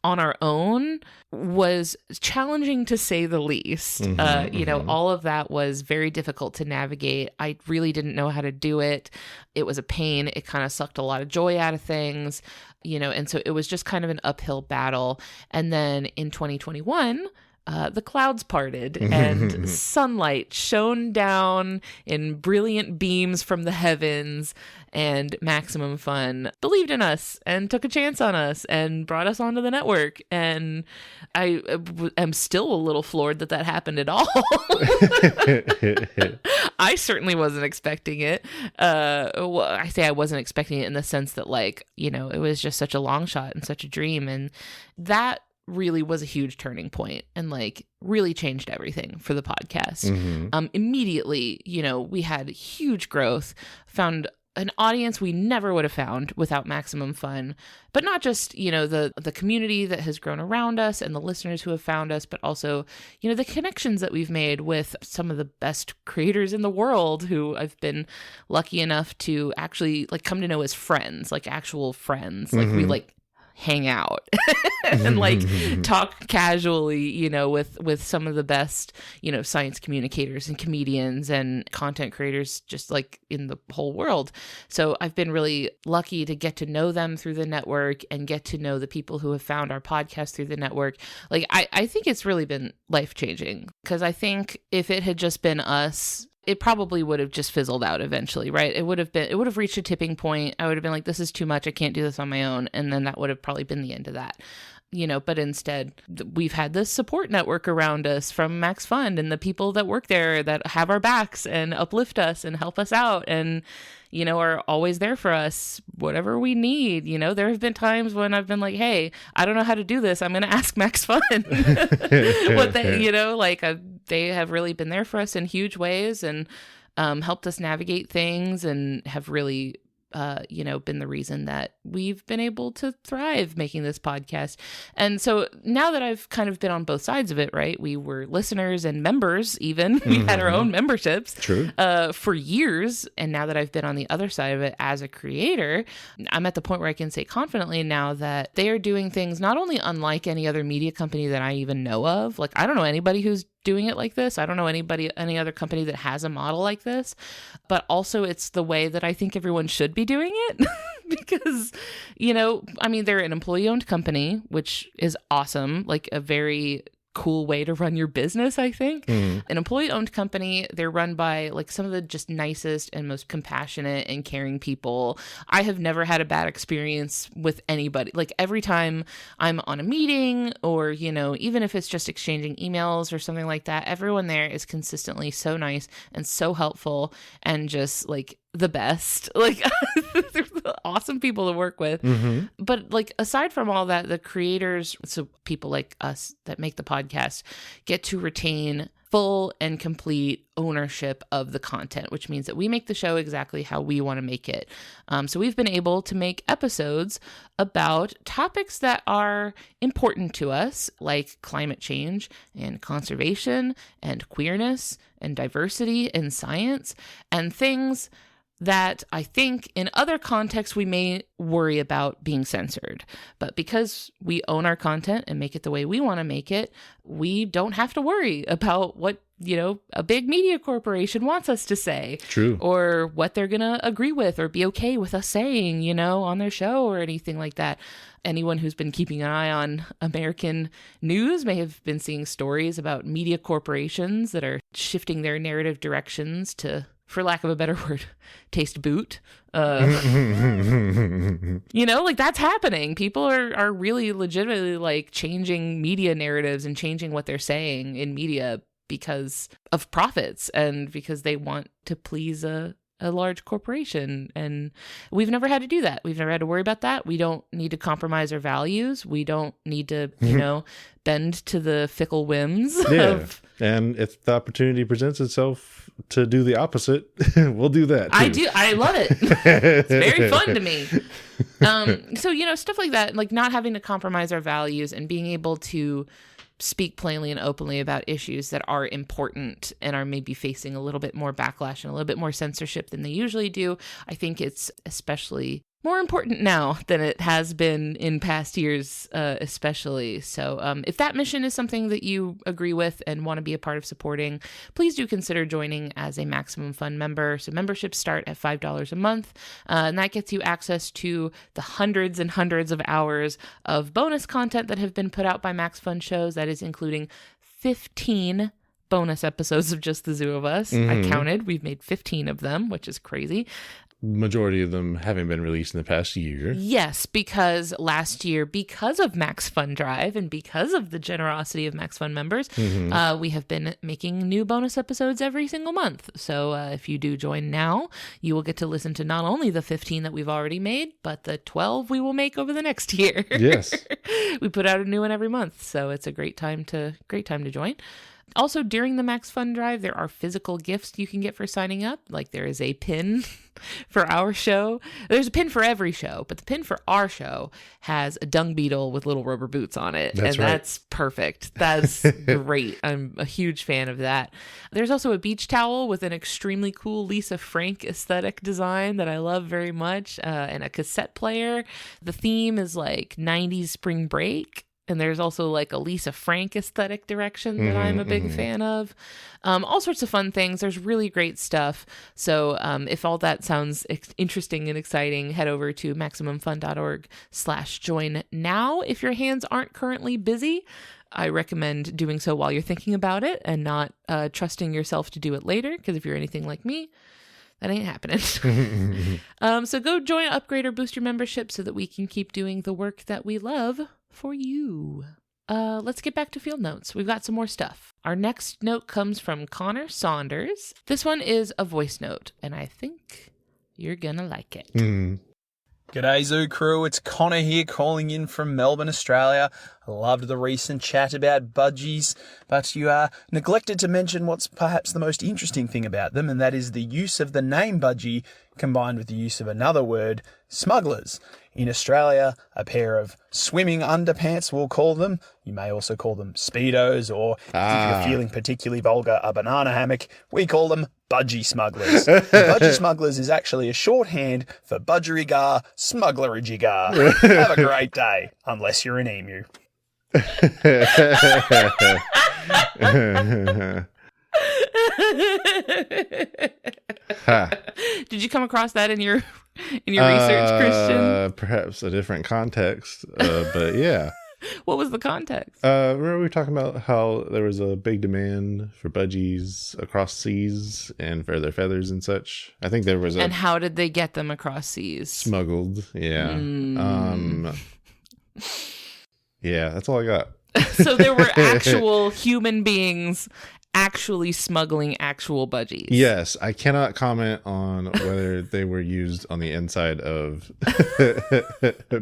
on our own was challenging, to say the least. All of that was very difficult to navigate. I really didn't know how to do it. It was a pain. It kind of sucked a lot of joy out of things, and so it was just kind of an uphill battle. And then in 2021, the clouds parted and sunlight shone down in brilliant beams from the heavens, and Maximum Fun believed in us and took a chance on us and brought us onto the network. And I am still a little floored that happened at all. I certainly wasn't expecting it. Well, I say I wasn't expecting it in the sense that it was just such a long shot and such a dream. And that really was a huge turning point and really changed everything for the podcast. Immediately, we had huge growth, found an audience we never would have found without Maximum Fun, but not just, the community that has grown around us and the listeners who have found us, but also, the connections that we've made with some of the best creators in the world who I've been lucky enough to actually come to know as friends, actual friends. We hang out and talk casually, with some of the best, science communicators and comedians and content creators just in the whole world. So I've been really lucky to get to know them through the network and get to know the people who have found our podcast through the network. I think it's really been life-changing, because I think if it had just been us, it probably would have just fizzled out eventually, right? It would have reached a tipping point. I would have been like, this is too much. I can't do this on my own. And then that would have probably been the end of that. But instead we've had this support network around us from Max Fund and the people that work there that have our backs and uplift us and help us out and, are always there for us, whatever we need. There have been times when I've been like, hey, I don't know how to do this. I'm going to ask Max Fun. What they, they have really been there for us in huge ways and helped us navigate things and have really been the reason that we've been able to thrive making this podcast. And so now that I've kind of been on both sides of it, right? We were listeners and members even. We had our own memberships for years. And now that I've been on the other side of it as a creator, I'm at the point where I can say confidently now that they are doing things not only unlike any other media company that I even know of. Like, I don't know anybody who's doing it like this. I don't know any other company that has a model like this, but also it's the way that I think everyone should be doing it because, they're an employee-owned company, which is awesome, like a very cool way to run your business, I think. An employee-owned company, they're run by like some of the just nicest and most compassionate and caring people. I have never had a bad experience with anybody. Like every time I'm on a meeting or, even if it's just exchanging emails or something like that, everyone there is consistently so nice and so helpful and just like the best. Like they're awesome people to work with. But like aside from all that, the creators, so people like us that make the podcast, get to retain full and complete ownership of the content, which means that we make the show exactly how we want to make it. So we've been able to make episodes about topics that are important to us, like climate change and conservation and queerness and diversity and science and things that I think in other contexts we may worry about being censored. But because we own our content and make it the way we want to make it, we don't have to worry about what, a big media corporation wants us to say. True. Or what they're going to agree with or be okay with us saying, on their show or anything like that. Anyone who's been keeping an eye on American news may have been seeing stories about media corporations that are shifting their narrative directions to, for lack of a better word, taste boot. Like that's happening. People are really legitimately like changing media narratives and changing what they're saying in media because of profits and because they want to please a large corporation. And we've never had to do that. We've never had to worry about that. We don't need to compromise our values. We don't need to, bend to the fickle whims of... And if the opportunity presents itself to do the opposite, we'll do that too. I do. I love it. It's very fun to me. So, stuff like that, like not having to compromise our values and being able to speak plainly and openly about issues that are important and are maybe facing a little bit more backlash and a little bit more censorship than they usually do. I think it's especially more important now than it has been in past years, especially. So if that mission is something that you agree with and want to be a part of supporting, please do consider joining as a Maximum Fun member. So memberships start at $5 a month, and that gets you access to the hundreds and hundreds of hours of bonus content that have been put out by Max Fun shows. That is including 15 bonus episodes of Just the Zoo of Us. I counted. We've made 15 of them, which is crazy. Majority of them having been released in the past year. Yes, because last year, because of Max Fun Drive and because of the generosity of Max Fun members, we have been making new bonus episodes every single month. So if you do join now, you will get to listen to not only the 15 that we've already made, but the 12 we will make over the next year. Yes. We put out a new one every month, so it's a great time to join. Also, during the Max Fun Drive, there are physical gifts you can get for signing up. Like there is a pin for our show. There's a pin for every show, but the pin for our show has a dung beetle with little rubber boots on it. That's perfect. That's great. I'm a huge fan of that. There's also a beach towel with an extremely cool Lisa Frank aesthetic design that I love very much, and a cassette player. The theme is like 90s spring break. And there's also like a Lisa Frank aesthetic direction that I'm a big fan of. All sorts of fun things. There's really great stuff. So if all that sounds interesting and exciting, head over to MaximumFun.org/join now. If your hands aren't currently busy, I recommend doing so while you're thinking about it and not trusting yourself to do it later. Because if you're anything like me, that ain't happening. So go join, upgrade, or boost your membership so that we can keep doing the work that we love for you. Let's get back to field notes. We've got some more stuff. Our next note comes from Connor Saunders. This one is a voice note, and I think you're gonna like it. G'day Zoo Crew, it's Connor here calling in from Melbourne, Australia. Loved the recent chat about budgies, but you neglected to mention what's perhaps the most interesting thing about them, and that is the use of the name budgie combined with the use of another word, smugglers. In Australia, a pair of swimming underpants, we'll call them. You may also call them Speedos, or if you're feeling particularly vulgar, a banana hammock. We call them budgie smugglers. Budgie smugglers is actually a shorthand for budgerigar, smugglerijigar. Have a great day, unless you're an emu. Did you come across that in your research, Christian? Perhaps a different context, but yeah. What was the context? Remember we were talking about how there was a big demand for budgies across seas and for their feathers and such. I think there was And how did they get them across seas? Smuggled, yeah. Yeah, that's all I got. So there were actual human beings actually smuggling actual budgies. Yes, I cannot comment on whether they were used on the inside of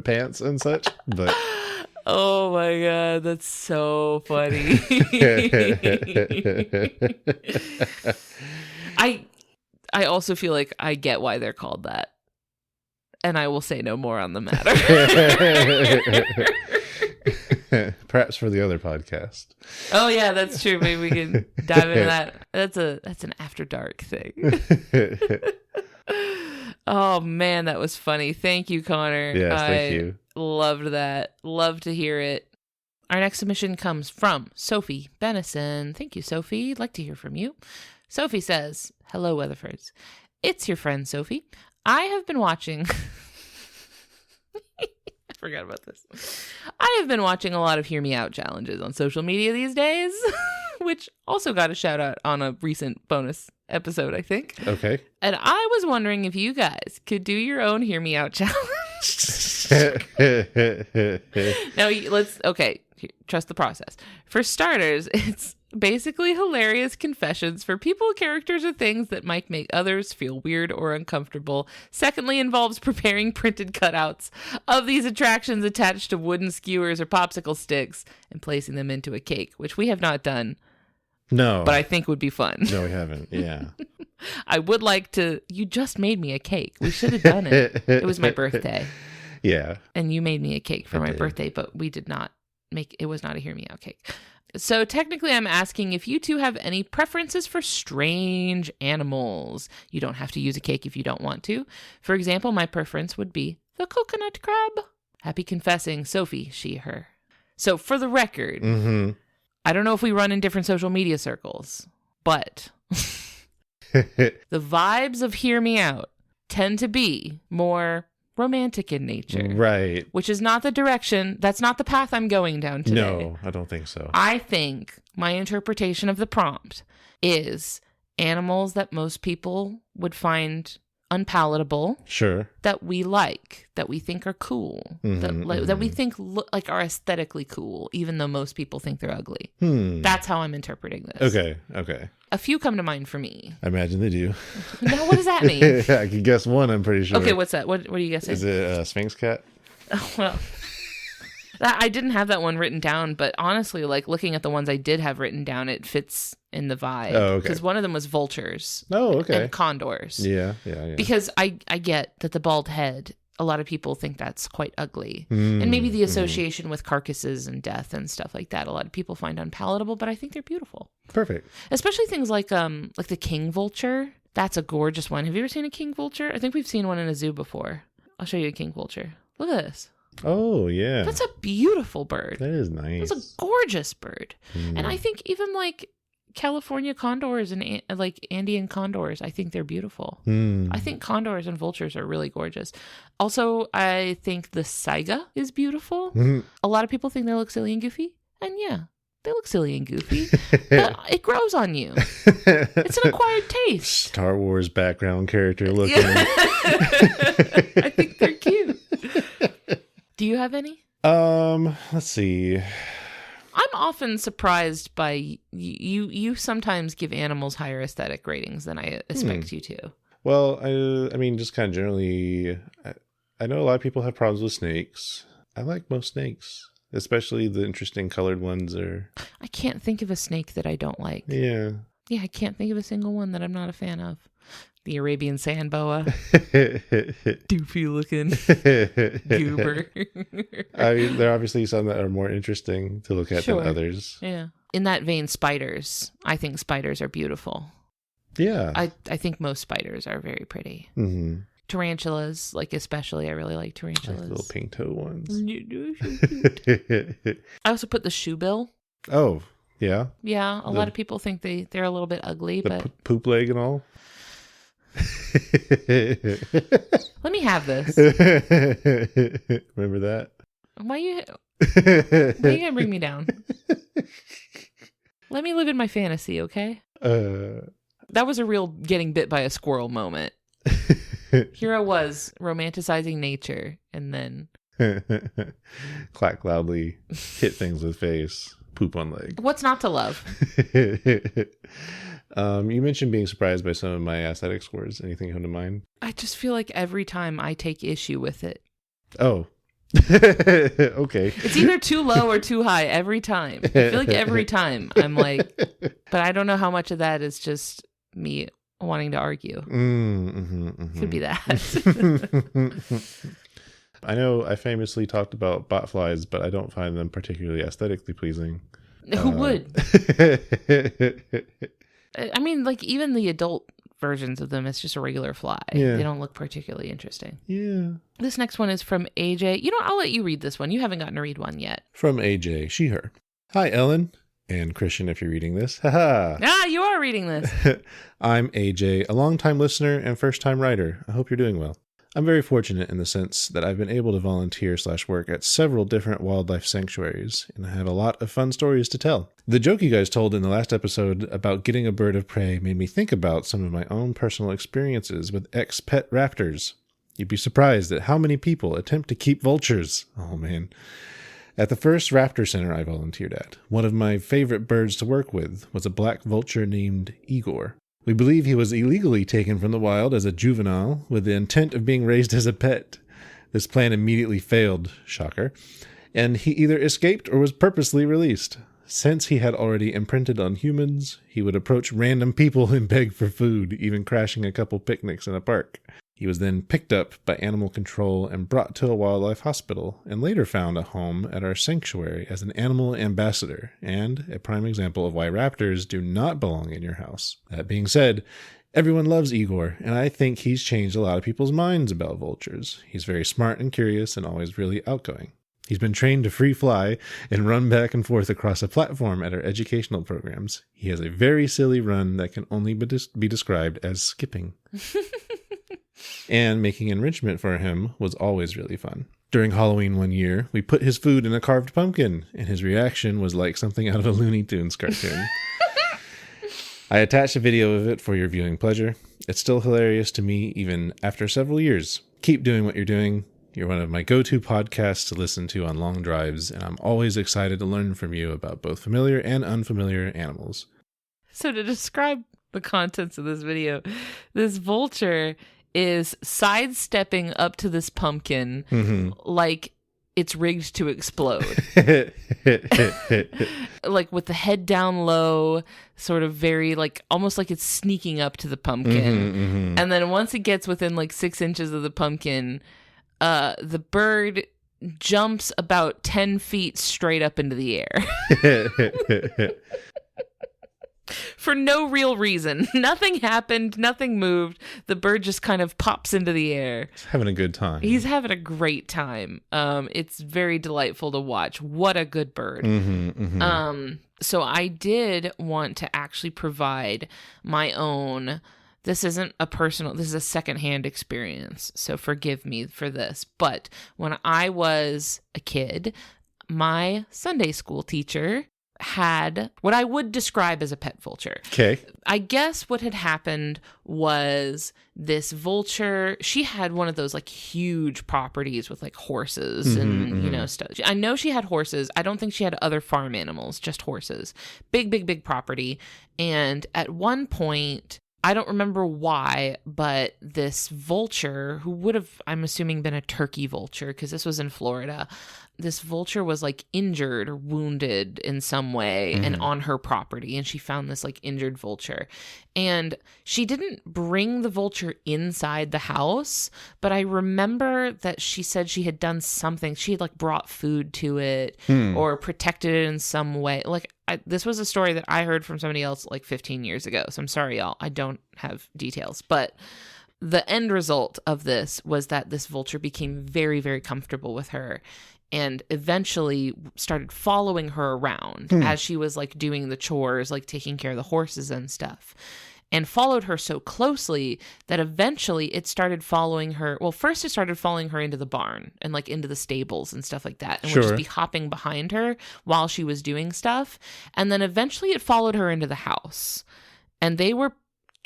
pants and such, but oh my god, that's so funny. I also feel like I get why they're called that, and I will say no more on the matter. Perhaps for the other podcast. Oh yeah, that's true. Maybe we can dive into that. That's an after dark thing. Oh man, that was funny. Thank you, Connor. Yes, thank you. Loved that. Love to hear it. Our next submission comes from Sophie Benison. Thank you, Sophie. I'd like to hear from you. Sophie says, "Hello, Weatherfords. It's your friend Sophie. I have been watching." I forgot about this. I have been watching a lot of Hear Me Out challenges on social media these days, which also got a shout out on a recent bonus episode, I think. Okay. And I was wondering if you guys could do your own Hear Me Out challenge. Now, trust the process. For starters, it's basically hilarious confessions for people, characters, or things that might make others feel weird or uncomfortable. Secondly, involves preparing printed cutouts of these attractions attached to wooden skewers or popsicle sticks and placing them into a cake, which we have not done. No. But I think would be fun. No, we haven't. Yeah. I would like to. You just made me a cake. We should have done it. It was my birthday. Yeah. And you made me a cake for my birthday, but we did not make it. Was not a Hear Me Out cake. So technically I'm asking if you two have any preferences for strange animals. You don't have to use a cake if you don't want to. For example, my preference would be the coconut crab. Happy confessing, Sophie, she, her. So for the record, I don't know if we run in different social media circles, but the vibes of Hear Me Out tend to be more romantic in nature. Right. Which is not the direction, that's not the path I'm going down today. No, I don't think so. I think my interpretation of the prompt is animals that most people would find unpalatable. Sure. That we like, that we think are cool, that we think are aesthetically cool, even though most people think they're ugly. That's how I'm interpreting this. Okay. A few come to mind for me. I imagine they do. Now, what does that mean? I can guess one, I'm pretty sure. Okay, what's that? What are you guessing? Is it a Sphinx cat? Oh, well, I didn't have that one written down, but honestly, like looking at the ones I did have written down, it fits in the vibe. Oh, okay. Because one of them was vultures. Oh, okay. And condors. Yeah. Because I get that the bald head, a lot of people think that's quite ugly. And maybe the association with carcasses and death and stuff like that, a lot of people find unpalatable, but I think they're beautiful. Perfect. Especially things like the king vulture. That's a gorgeous one. Have you ever seen a king vulture? I think we've seen one in a zoo before. I'll show you a king vulture. Look at this. Oh, yeah. That's a beautiful bird. That is nice. That's a gorgeous bird. And I think even like California condors and like Andean condors, I think they're beautiful. I think condors and vultures are really gorgeous. Also, I think the saiga is beautiful. A lot of people think they look silly and goofy. And yeah, they look silly and goofy. But it grows on you. It's an acquired taste. Star Wars background character looking. I think they're cute. Do you have any? Let's see. I'm often surprised by you sometimes give animals higher aesthetic ratings than I expect you to. Well, I mean, just kind of generally, I know a lot of people have problems with snakes. I like most snakes. especially the interesting colored ones are. I can't think of a snake that I don't like. Yeah. Yeah, I can't think of a single one that I'm not a fan of. The Arabian sand boa. Doofy looking goober. I mean, there are obviously some that are more interesting to look at than others. Yeah. In that vein, spiders. I think spiders are beautiful. Yeah. I think most spiders are very pretty. Mm-hmm. Tarantulas, like especially, I really like tarantulas. Like little pink toe ones. I also put the shoebill. Oh, yeah. Yeah, a lot of people think they're a little bit ugly, but poop leg and all. Let me have this. Remember that? Why you gonna bring me down? Let me live in my fantasy, okay? That was a real getting bit by a squirrel moment. Here I was romanticizing nature, and then clack loudly, hit things with face, poop on leg. What's not to love? You mentioned being surprised by some of my aesthetic scores. Anything come to mind? I just feel like every time I take issue with it. Oh. Okay. It's either too low or too high every time. I feel like every time I'm like, but I don't know how much of that is just me wanting to argue. Could be that. I know I famously talked about botflies, but I don't find them particularly aesthetically pleasing. Who would? I mean, like even the adult versions of them, it's just a regular fly. Yeah. They don't look particularly interesting. Yeah. This next one is from AJ. You know, I'll let you read this one. You haven't gotten to read one yet. From AJ, she, her. Hi, Ellen. And Christian, if you're reading this. Haha. Ah, you are reading this. I'm AJ, a longtime listener and first-time writer. I hope you're doing well. I'm very fortunate in the sense that I've been able to volunteer/work at several different wildlife sanctuaries, and I have a lot of fun stories to tell. The joke you guys told in the last episode about getting a bird of prey made me think about some of my own personal experiences with ex-pet raptors. You'd be surprised at how many people attempt to keep vultures. Oh man. At the first raptor center I volunteered at, one of my favorite birds to work with was a black vulture named Igor. We believe he was illegally taken from the wild as a juvenile with the intent of being raised as a pet. This plan immediately failed, shocker, and he either escaped or was purposely released. Since he had already imprinted on humans, he would approach random people and beg for food, even crashing a couple picnics in a park. He was then picked up by animal control and brought to a wildlife hospital, and later found a home at our sanctuary as an animal ambassador, and a prime example of why raptors do not belong in your house. That being said, everyone loves Igor, and I think he's changed a lot of people's minds about vultures. He's very smart and curious and always really outgoing. He's been trained to free fly and run back and forth across a platform at our educational programs. He has a very silly run that can only be described as skipping. And making enrichment for him was always really fun. During Halloween one year, we put his food in a carved pumpkin, and his reaction was like something out of a Looney Tunes cartoon. I attached a video of it for your viewing pleasure. It's still hilarious to me even after several years. Keep doing what you're doing. You're one of my go-to podcasts to listen to on long drives, and I'm always excited to learn from you about both familiar and unfamiliar animals. So to describe the contents of this video, this vulture is sidestepping up to this pumpkin like it's rigged to explode. Like with the head down low, sort of very like almost like it's sneaking up to the pumpkin. And then once it gets within like 6 inches of the pumpkin, the bird jumps about 10 feet straight up into the air. For no real reason. Nothing happened. Nothing moved. The bird just kind of pops into the air. He's having a good time. He's having a great time. It's very delightful to watch. What a good bird. So I did want to actually provide my own. This isn't a personal, this is a secondhand experience. So forgive me for this. But when I was a kid, my Sunday school teacher had what I would describe as a pet vulture. Okay. I guess what had happened was this vulture, she had one of those like huge properties with like horses and, you know, stuff. I know she had horses. I don't think she had other farm animals, just horses. Big property. And at one point, I don't remember why, but this vulture, who would have, I'm assuming, been a turkey vulture, because this was in Florida, this vulture was like injured or wounded in some way and on her property. And she found this like injured vulture. And she didn't bring the vulture inside the house, but I remember that she said she had done something. She had like brought food to it or protected it in some way. Like this was a story that I heard from somebody else like 15 years ago. So I'm sorry, y'all. I don't have details, but the end result of this was that this vulture became very, very comfortable with her and eventually started following her around as she was like doing the chores, like taking care of the horses and stuff, and followed her so closely that eventually it started following her. Well, first it started following her into the barn and like into the stables and stuff like that, and would just be hopping behind her while she was doing stuff. And then eventually it followed her into the house, and they were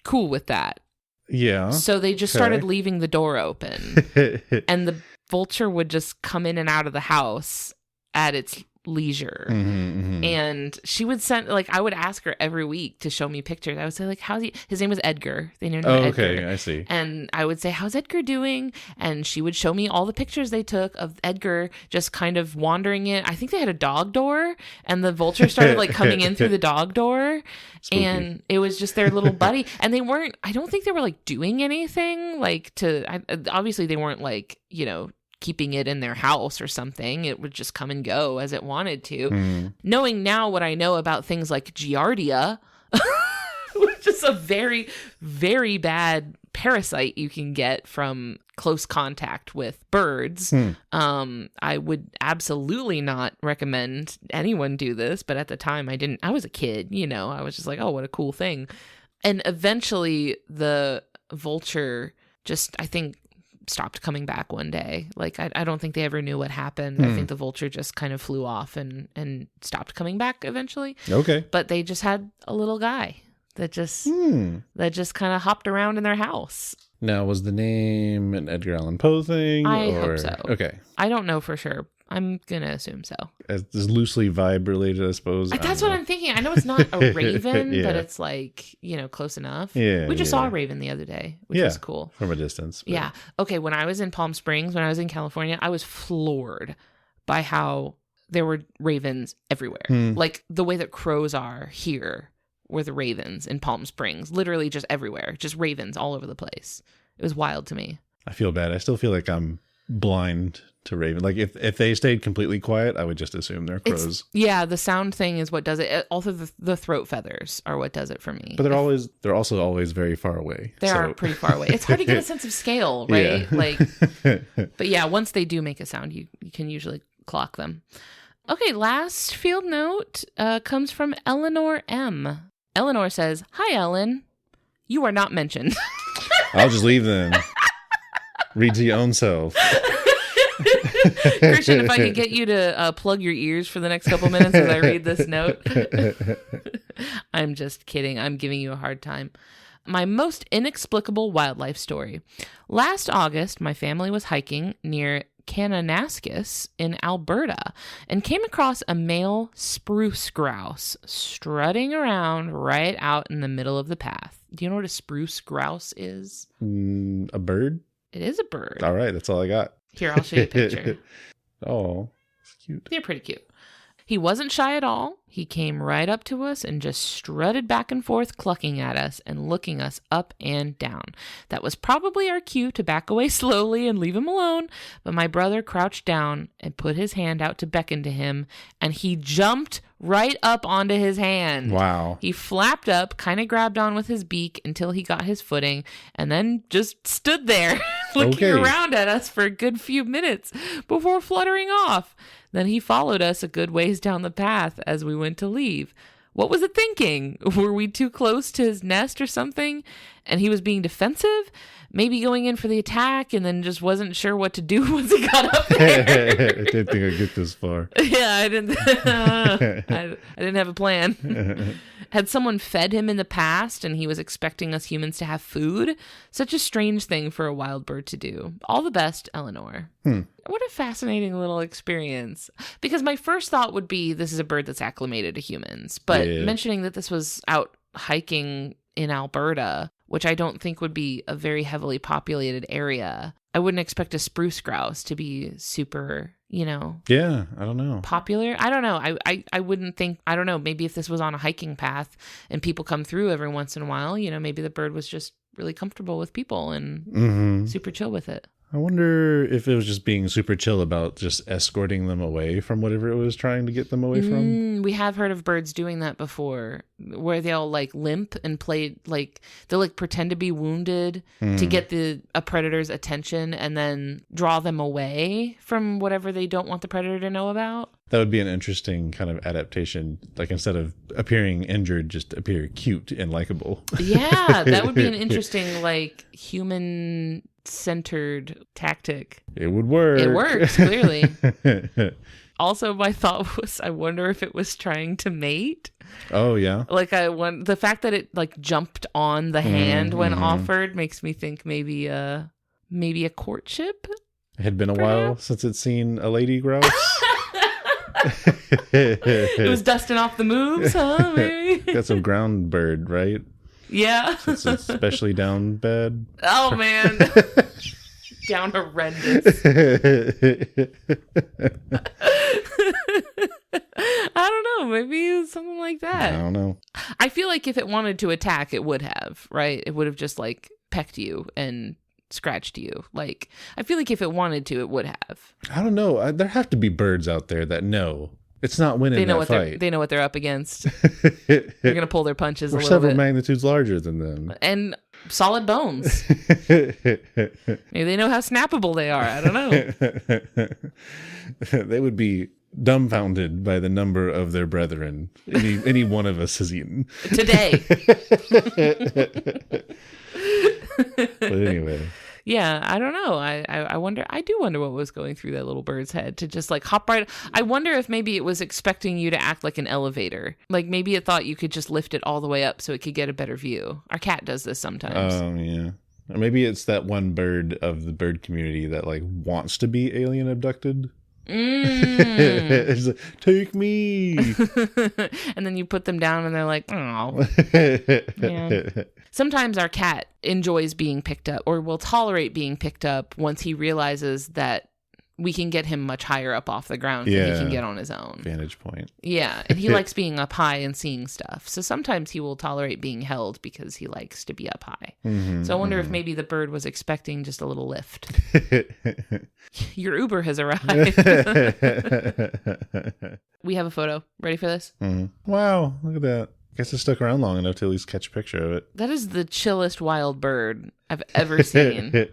cool with that. Yeah. So they just started leaving the door open, and the vulture would just come in and out of the house at its leisure. And she would send, like, I would ask her every week to show me pictures. I would say, like, how's he? His name was Edgar. They named him Edgar. Okay, I see. And I would say, how's Edgar doing? And she would show me all the pictures they took of Edgar just kind of wandering in. I think they had a dog door, and the vulture started like coming in through the dog door. Spooky. And it was just their little buddy. And they weren't, I don't think they were like doing anything like obviously they weren't like, you know, keeping it in their house or something. It would just come and go as it wanted to. Knowing now what I know about things like Giardia, which is a very, very bad parasite you can get from close contact with birds. I would absolutely not recommend anyone do this, but at the time I was a kid, you know, I was just like, oh, what a cool thing. And eventually the vulture just, I think, stopped coming back one day. Like, I don't think they ever knew what happened. I think the vulture just kind of flew off and stopped coming back eventually. Okay. But they just had a little guy that just kind of hopped around in their house. Now, was the name an Edgar Allan Poe thing? I hope so. Okay. I don't know for sure. I'm going to assume so. It's loosely vibe related, I suppose. That's what I'm thinking. I know it's not a raven, but it's like, you know, close enough. Yeah. We just saw a raven the other day, which was cool. From a distance. But... Yeah. Okay. When I was in Palm Springs, when I was in California, I was floored by how there were ravens everywhere. Like the way that crows are here were the ravens in Palm Springs. Literally just everywhere. Just ravens all over the place. It was wild to me. I feel bad. I still feel like I'm blind to raven. Like if they stayed completely quiet, I would just assume they're crows. The sound thing is what does it. Also, the throat feathers are what does it for me. But they're also always very far away. They are pretty far away. It's hard to get a sense of scale, right? Yeah. Like, but yeah, once they do make a sound, you can usually clock them. Okay, last field note comes from Eleanor M. Eleanor says, "Hi, Ellen. You are not mentioned." I'll just leave then. Read to your own self. Christian, if I could get you to plug your ears for the next couple minutes as I read this note. I'm just kidding. I'm giving you a hard time. My most inexplicable wildlife story. Last August, my family was hiking near Kananaskis in Alberta and came across a male spruce grouse strutting around right out in the middle of the path. Do you know what a spruce grouse is? A bird? It is a bird. All right, that's all I got. Here, I'll show you a picture. Oh, it's cute. They're pretty cute. He wasn't shy at all. He came right up to us and just strutted back and forth, clucking at us and looking us up and down. That was probably our cue to back away slowly and leave him alone, but my brother crouched down and put his hand out to beckon to him, and he jumped right up onto his hand. Wow. He flapped up, kind of grabbed on with his beak until he got his footing, and then just stood there looking around at us for a good few minutes before fluttering off. Then he followed us a good ways down the path as we went to leave. What was it thinking? Were we too close to his nest or something? And he was being defensive? Maybe going in for the attack and then just wasn't sure what to do once he got up there. I didn't think I'd get this far. Yeah, I didn't. I didn't have a plan. Had someone fed him in the past and he was expecting us humans to have food? Such a strange thing for a wild bird to do. All the best, Eleanor. What a fascinating little experience. Because my first thought would be this is a bird that's acclimated to humans. But mentioning that this was out hiking in Alberta which I don't think would be a very heavily populated area. I wouldn't expect a spruce grouse to be super, Yeah, I don't know. popular. I don't know. I wouldn't think, I don't know, maybe if this was on a hiking path and people come through every once in a while, maybe the bird was just really comfortable with people and super chill with it. I wonder if it was just being super chill about just escorting them away from whatever it was trying to get them away from. We have heard of birds doing that before, where they'll limp and play, they'll pretend to be wounded to get a predator's attention and then draw them away from whatever they don't want the predator to know about. That would be an interesting kind of adaptation. Instead of appearing injured, just appear cute and likable. Yeah, that would be an interesting, human-centered tactic. It would work. It works, clearly. Also, my thought was, I wonder if it was trying to mate. Oh, yeah. The fact that it, jumped on the hand when offered makes me think maybe a courtship? It had been a while since it's seen a lady grouse. It was dusting off the moves, huh? Maybe? Got some ground bird, right? Yeah. Since it's especially down bad. Oh, man. Down horrendous. I don't know. Maybe something like that. I don't know. I feel like if it wanted to attack, it would have, right? It would have just pecked you and scratched you. I feel like if it wanted to, it would have. I don't know. There have to be birds out there that know it's not winning that fight. They know what they're up against. They're gonna pull their punches a We're little several bit. magnitudes larger than them. And solid bones. Maybe they know how snappable they are. I don't know. They would be dumbfounded by the number of their brethren any one of us has eaten Today. But anyway. Yeah, I don't know. I wonder. I do wonder what was going through that little bird's head to just hop right. I wonder if maybe it was expecting you to act like an elevator. Maybe it thought you could just lift it all the way up so it could get a better view. Our cat does this sometimes. Oh, yeah. Or maybe it's that one bird of the bird community that wants to be alien abducted. It's take me. And then you put them down and they're like, oh. Yeah. Sometimes our cat enjoys being picked up or will tolerate being picked up once he realizes that we can get him much higher up off the ground than he can get on his own. Vantage point. Yeah, and he likes being up high and seeing stuff. So sometimes he will tolerate being held because he likes to be up high. So I wonder if maybe the bird was expecting just a little lift. Your Uber has arrived. We have a photo. Ready for this? Wow, look at that. Guess it stuck around long enough to at least catch a picture of it. That is the chillest wild bird I've ever seen.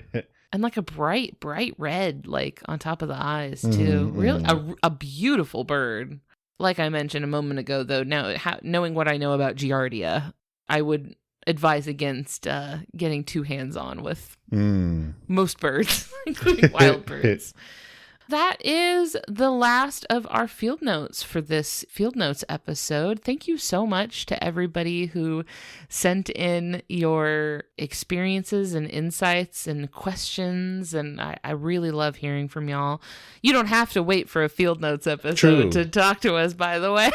And a bright red, on top of the eyes too. Really, a beautiful bird. Like I mentioned a moment ago, though, now knowing what I know about Giardia, I would advise against getting too hands-on with most birds, including wild birds. That is the last of our field notes for this field notes episode. Thank you so much to everybody who sent in your experiences and insights and questions. And I really love hearing from y'all. You don't have to wait for a field notes episode to talk to us, by the way.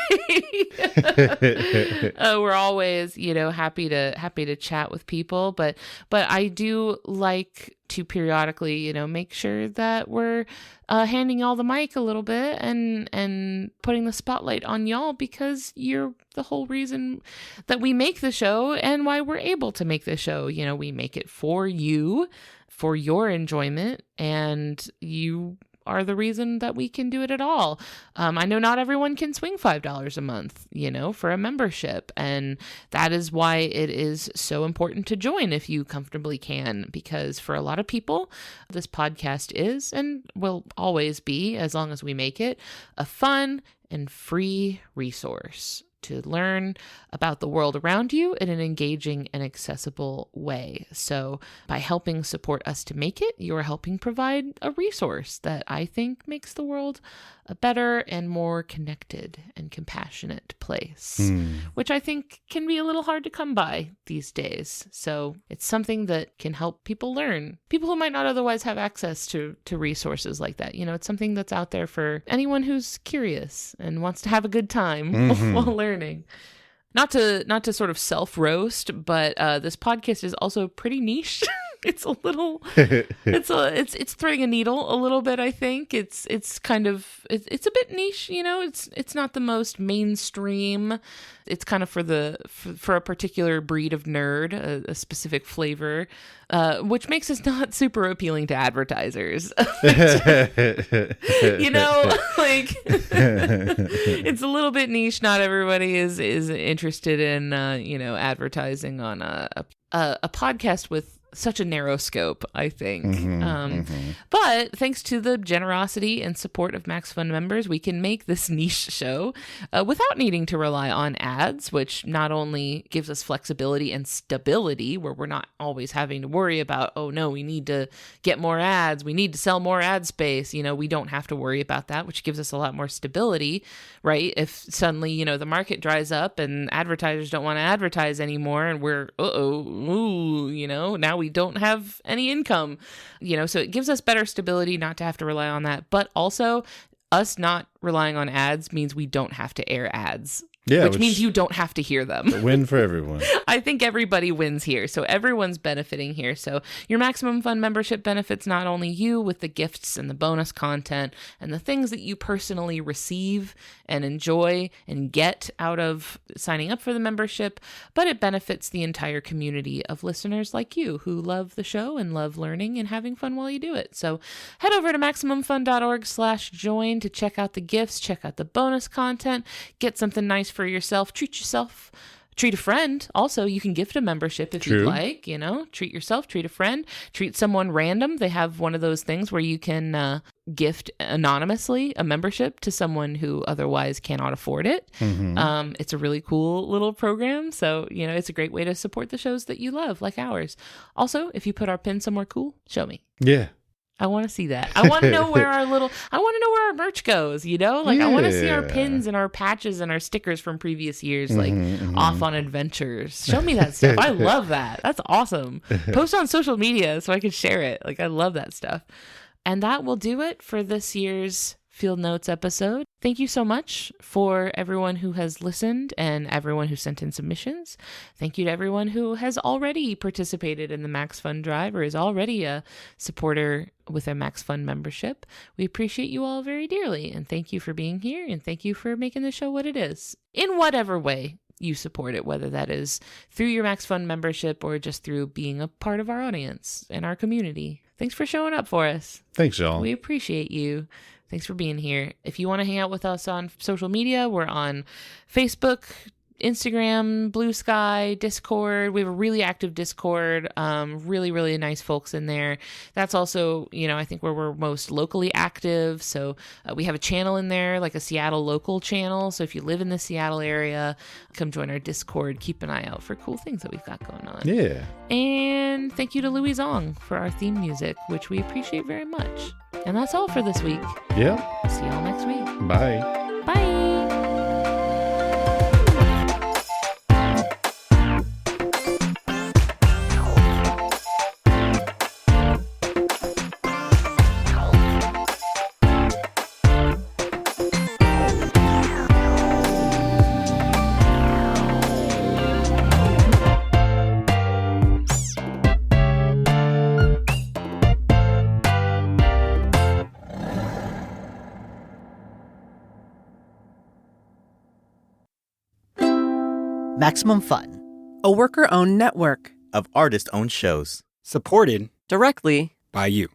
We're always, happy to chat with people. But I do like to periodically, make sure that we're handing y'all the mic a little bit and putting the spotlight on y'all, because you're the whole reason that we make the show and why we're able to make the show. We make it for you, for your enjoyment, and you are the reason that we can do it at all. I know not everyone can swing $5 a month, for a membership. And that is why it is so important to join if you comfortably can, because for a lot of people, this podcast is and will always be, as long as we make it, a fun and free resource to learn about the world around you in an engaging and accessible way. So by helping support us to make it, you're helping provide a resource that I think makes the world a better and more connected and compassionate place, which I think can be a little hard to come by these days. So it's something that can help people learn, people who might not otherwise have access to resources like that. It's something that's out there for anyone who's curious and wants to have a good time while learning. not to sort of self-roast, but this podcast is also pretty niche. It's a little, it's threading a needle a little bit. I think it's kind of, it's a bit niche, you know, it's not the most mainstream. It's kind of for a particular breed of nerd, a specific flavor, which makes us not super appealing to advertisers. You know, like it's a little bit niche. Not everybody is interested in, advertising on a podcast with such a narrow scope, I think. But thanks to the generosity and support of Max Fun members, we can make this niche show without needing to rely on ads, which not only gives us flexibility and stability, where we're not always having to worry about, oh no, we need to get more ads, we need to sell more ad space. You know, we don't have to worry about that, which gives us a lot more stability, right? If suddenly, the market dries up and advertisers don't want to advertise anymore, and we're, now we don't have any income, so it gives us better stability not to have to rely on that. But also, us not relying on ads means we don't have to air ads. Yeah, which means you don't have to hear them. A win for everyone. I think everybody wins here. So everyone's benefiting here. So your Maximum Fun membership benefits not only you with the gifts and the bonus content and the things that you personally receive and enjoy and get out of signing up for the membership, but it benefits the entire community of listeners like you who love the show and love learning and having fun while you do it. So head over to MaximumFun.org/join to check out the gifts, check out the bonus content, get something nice for yourself, treat yourself, treat a friend. Also, you can gift a membership if you'd like, treat yourself, treat a friend, treat someone random. They have one of those things where you can gift anonymously a membership to someone who otherwise cannot afford it. It's a really cool little program. So, it's a great way to support the shows that you love, like ours. Also, if you put our pin somewhere cool, show me. Yeah. I want to see that. I want to know where I want to know where our merch goes, Like, I want to see our pins and our patches and our stickers from previous years, off on adventures. Show me that stuff. I love that. That's awesome. Post on social media so I can share it. I love that stuff. And that will do it for this year's Field Notes episode. Thank you so much for everyone who has listened and everyone who sent in submissions. Thank you to everyone who has already participated in the Max Fun Drive or is already a supporter with a Max Fun membership. We appreciate you all very dearly, and thank you for being here, and thank you for making the show what it is, in whatever way you support it, whether that is through your Max Fun membership or just through being a part of our audience and our community. Thanks for showing up for us. Thanks, y'all. We appreciate you. Thanks for being here. If you want to hang out with us on social media, we're on Facebook, Instagram, Blue Sky, Discord. We have a really active Discord, really, really nice folks in there. That's also, I think where we're most locally active. So we have a channel in there, like a Seattle local channel. So if you live in the Seattle area, come join our Discord. Keep an eye out for cool things that we've got going on. Yeah. And thank you to Louis Zong for our theme music, which we appreciate very much. And that's all for this week. Yeah. See y'all next week. Bye. Bye. Maximum Fun, a worker-owned network of artist-owned shows. supported Directly by you.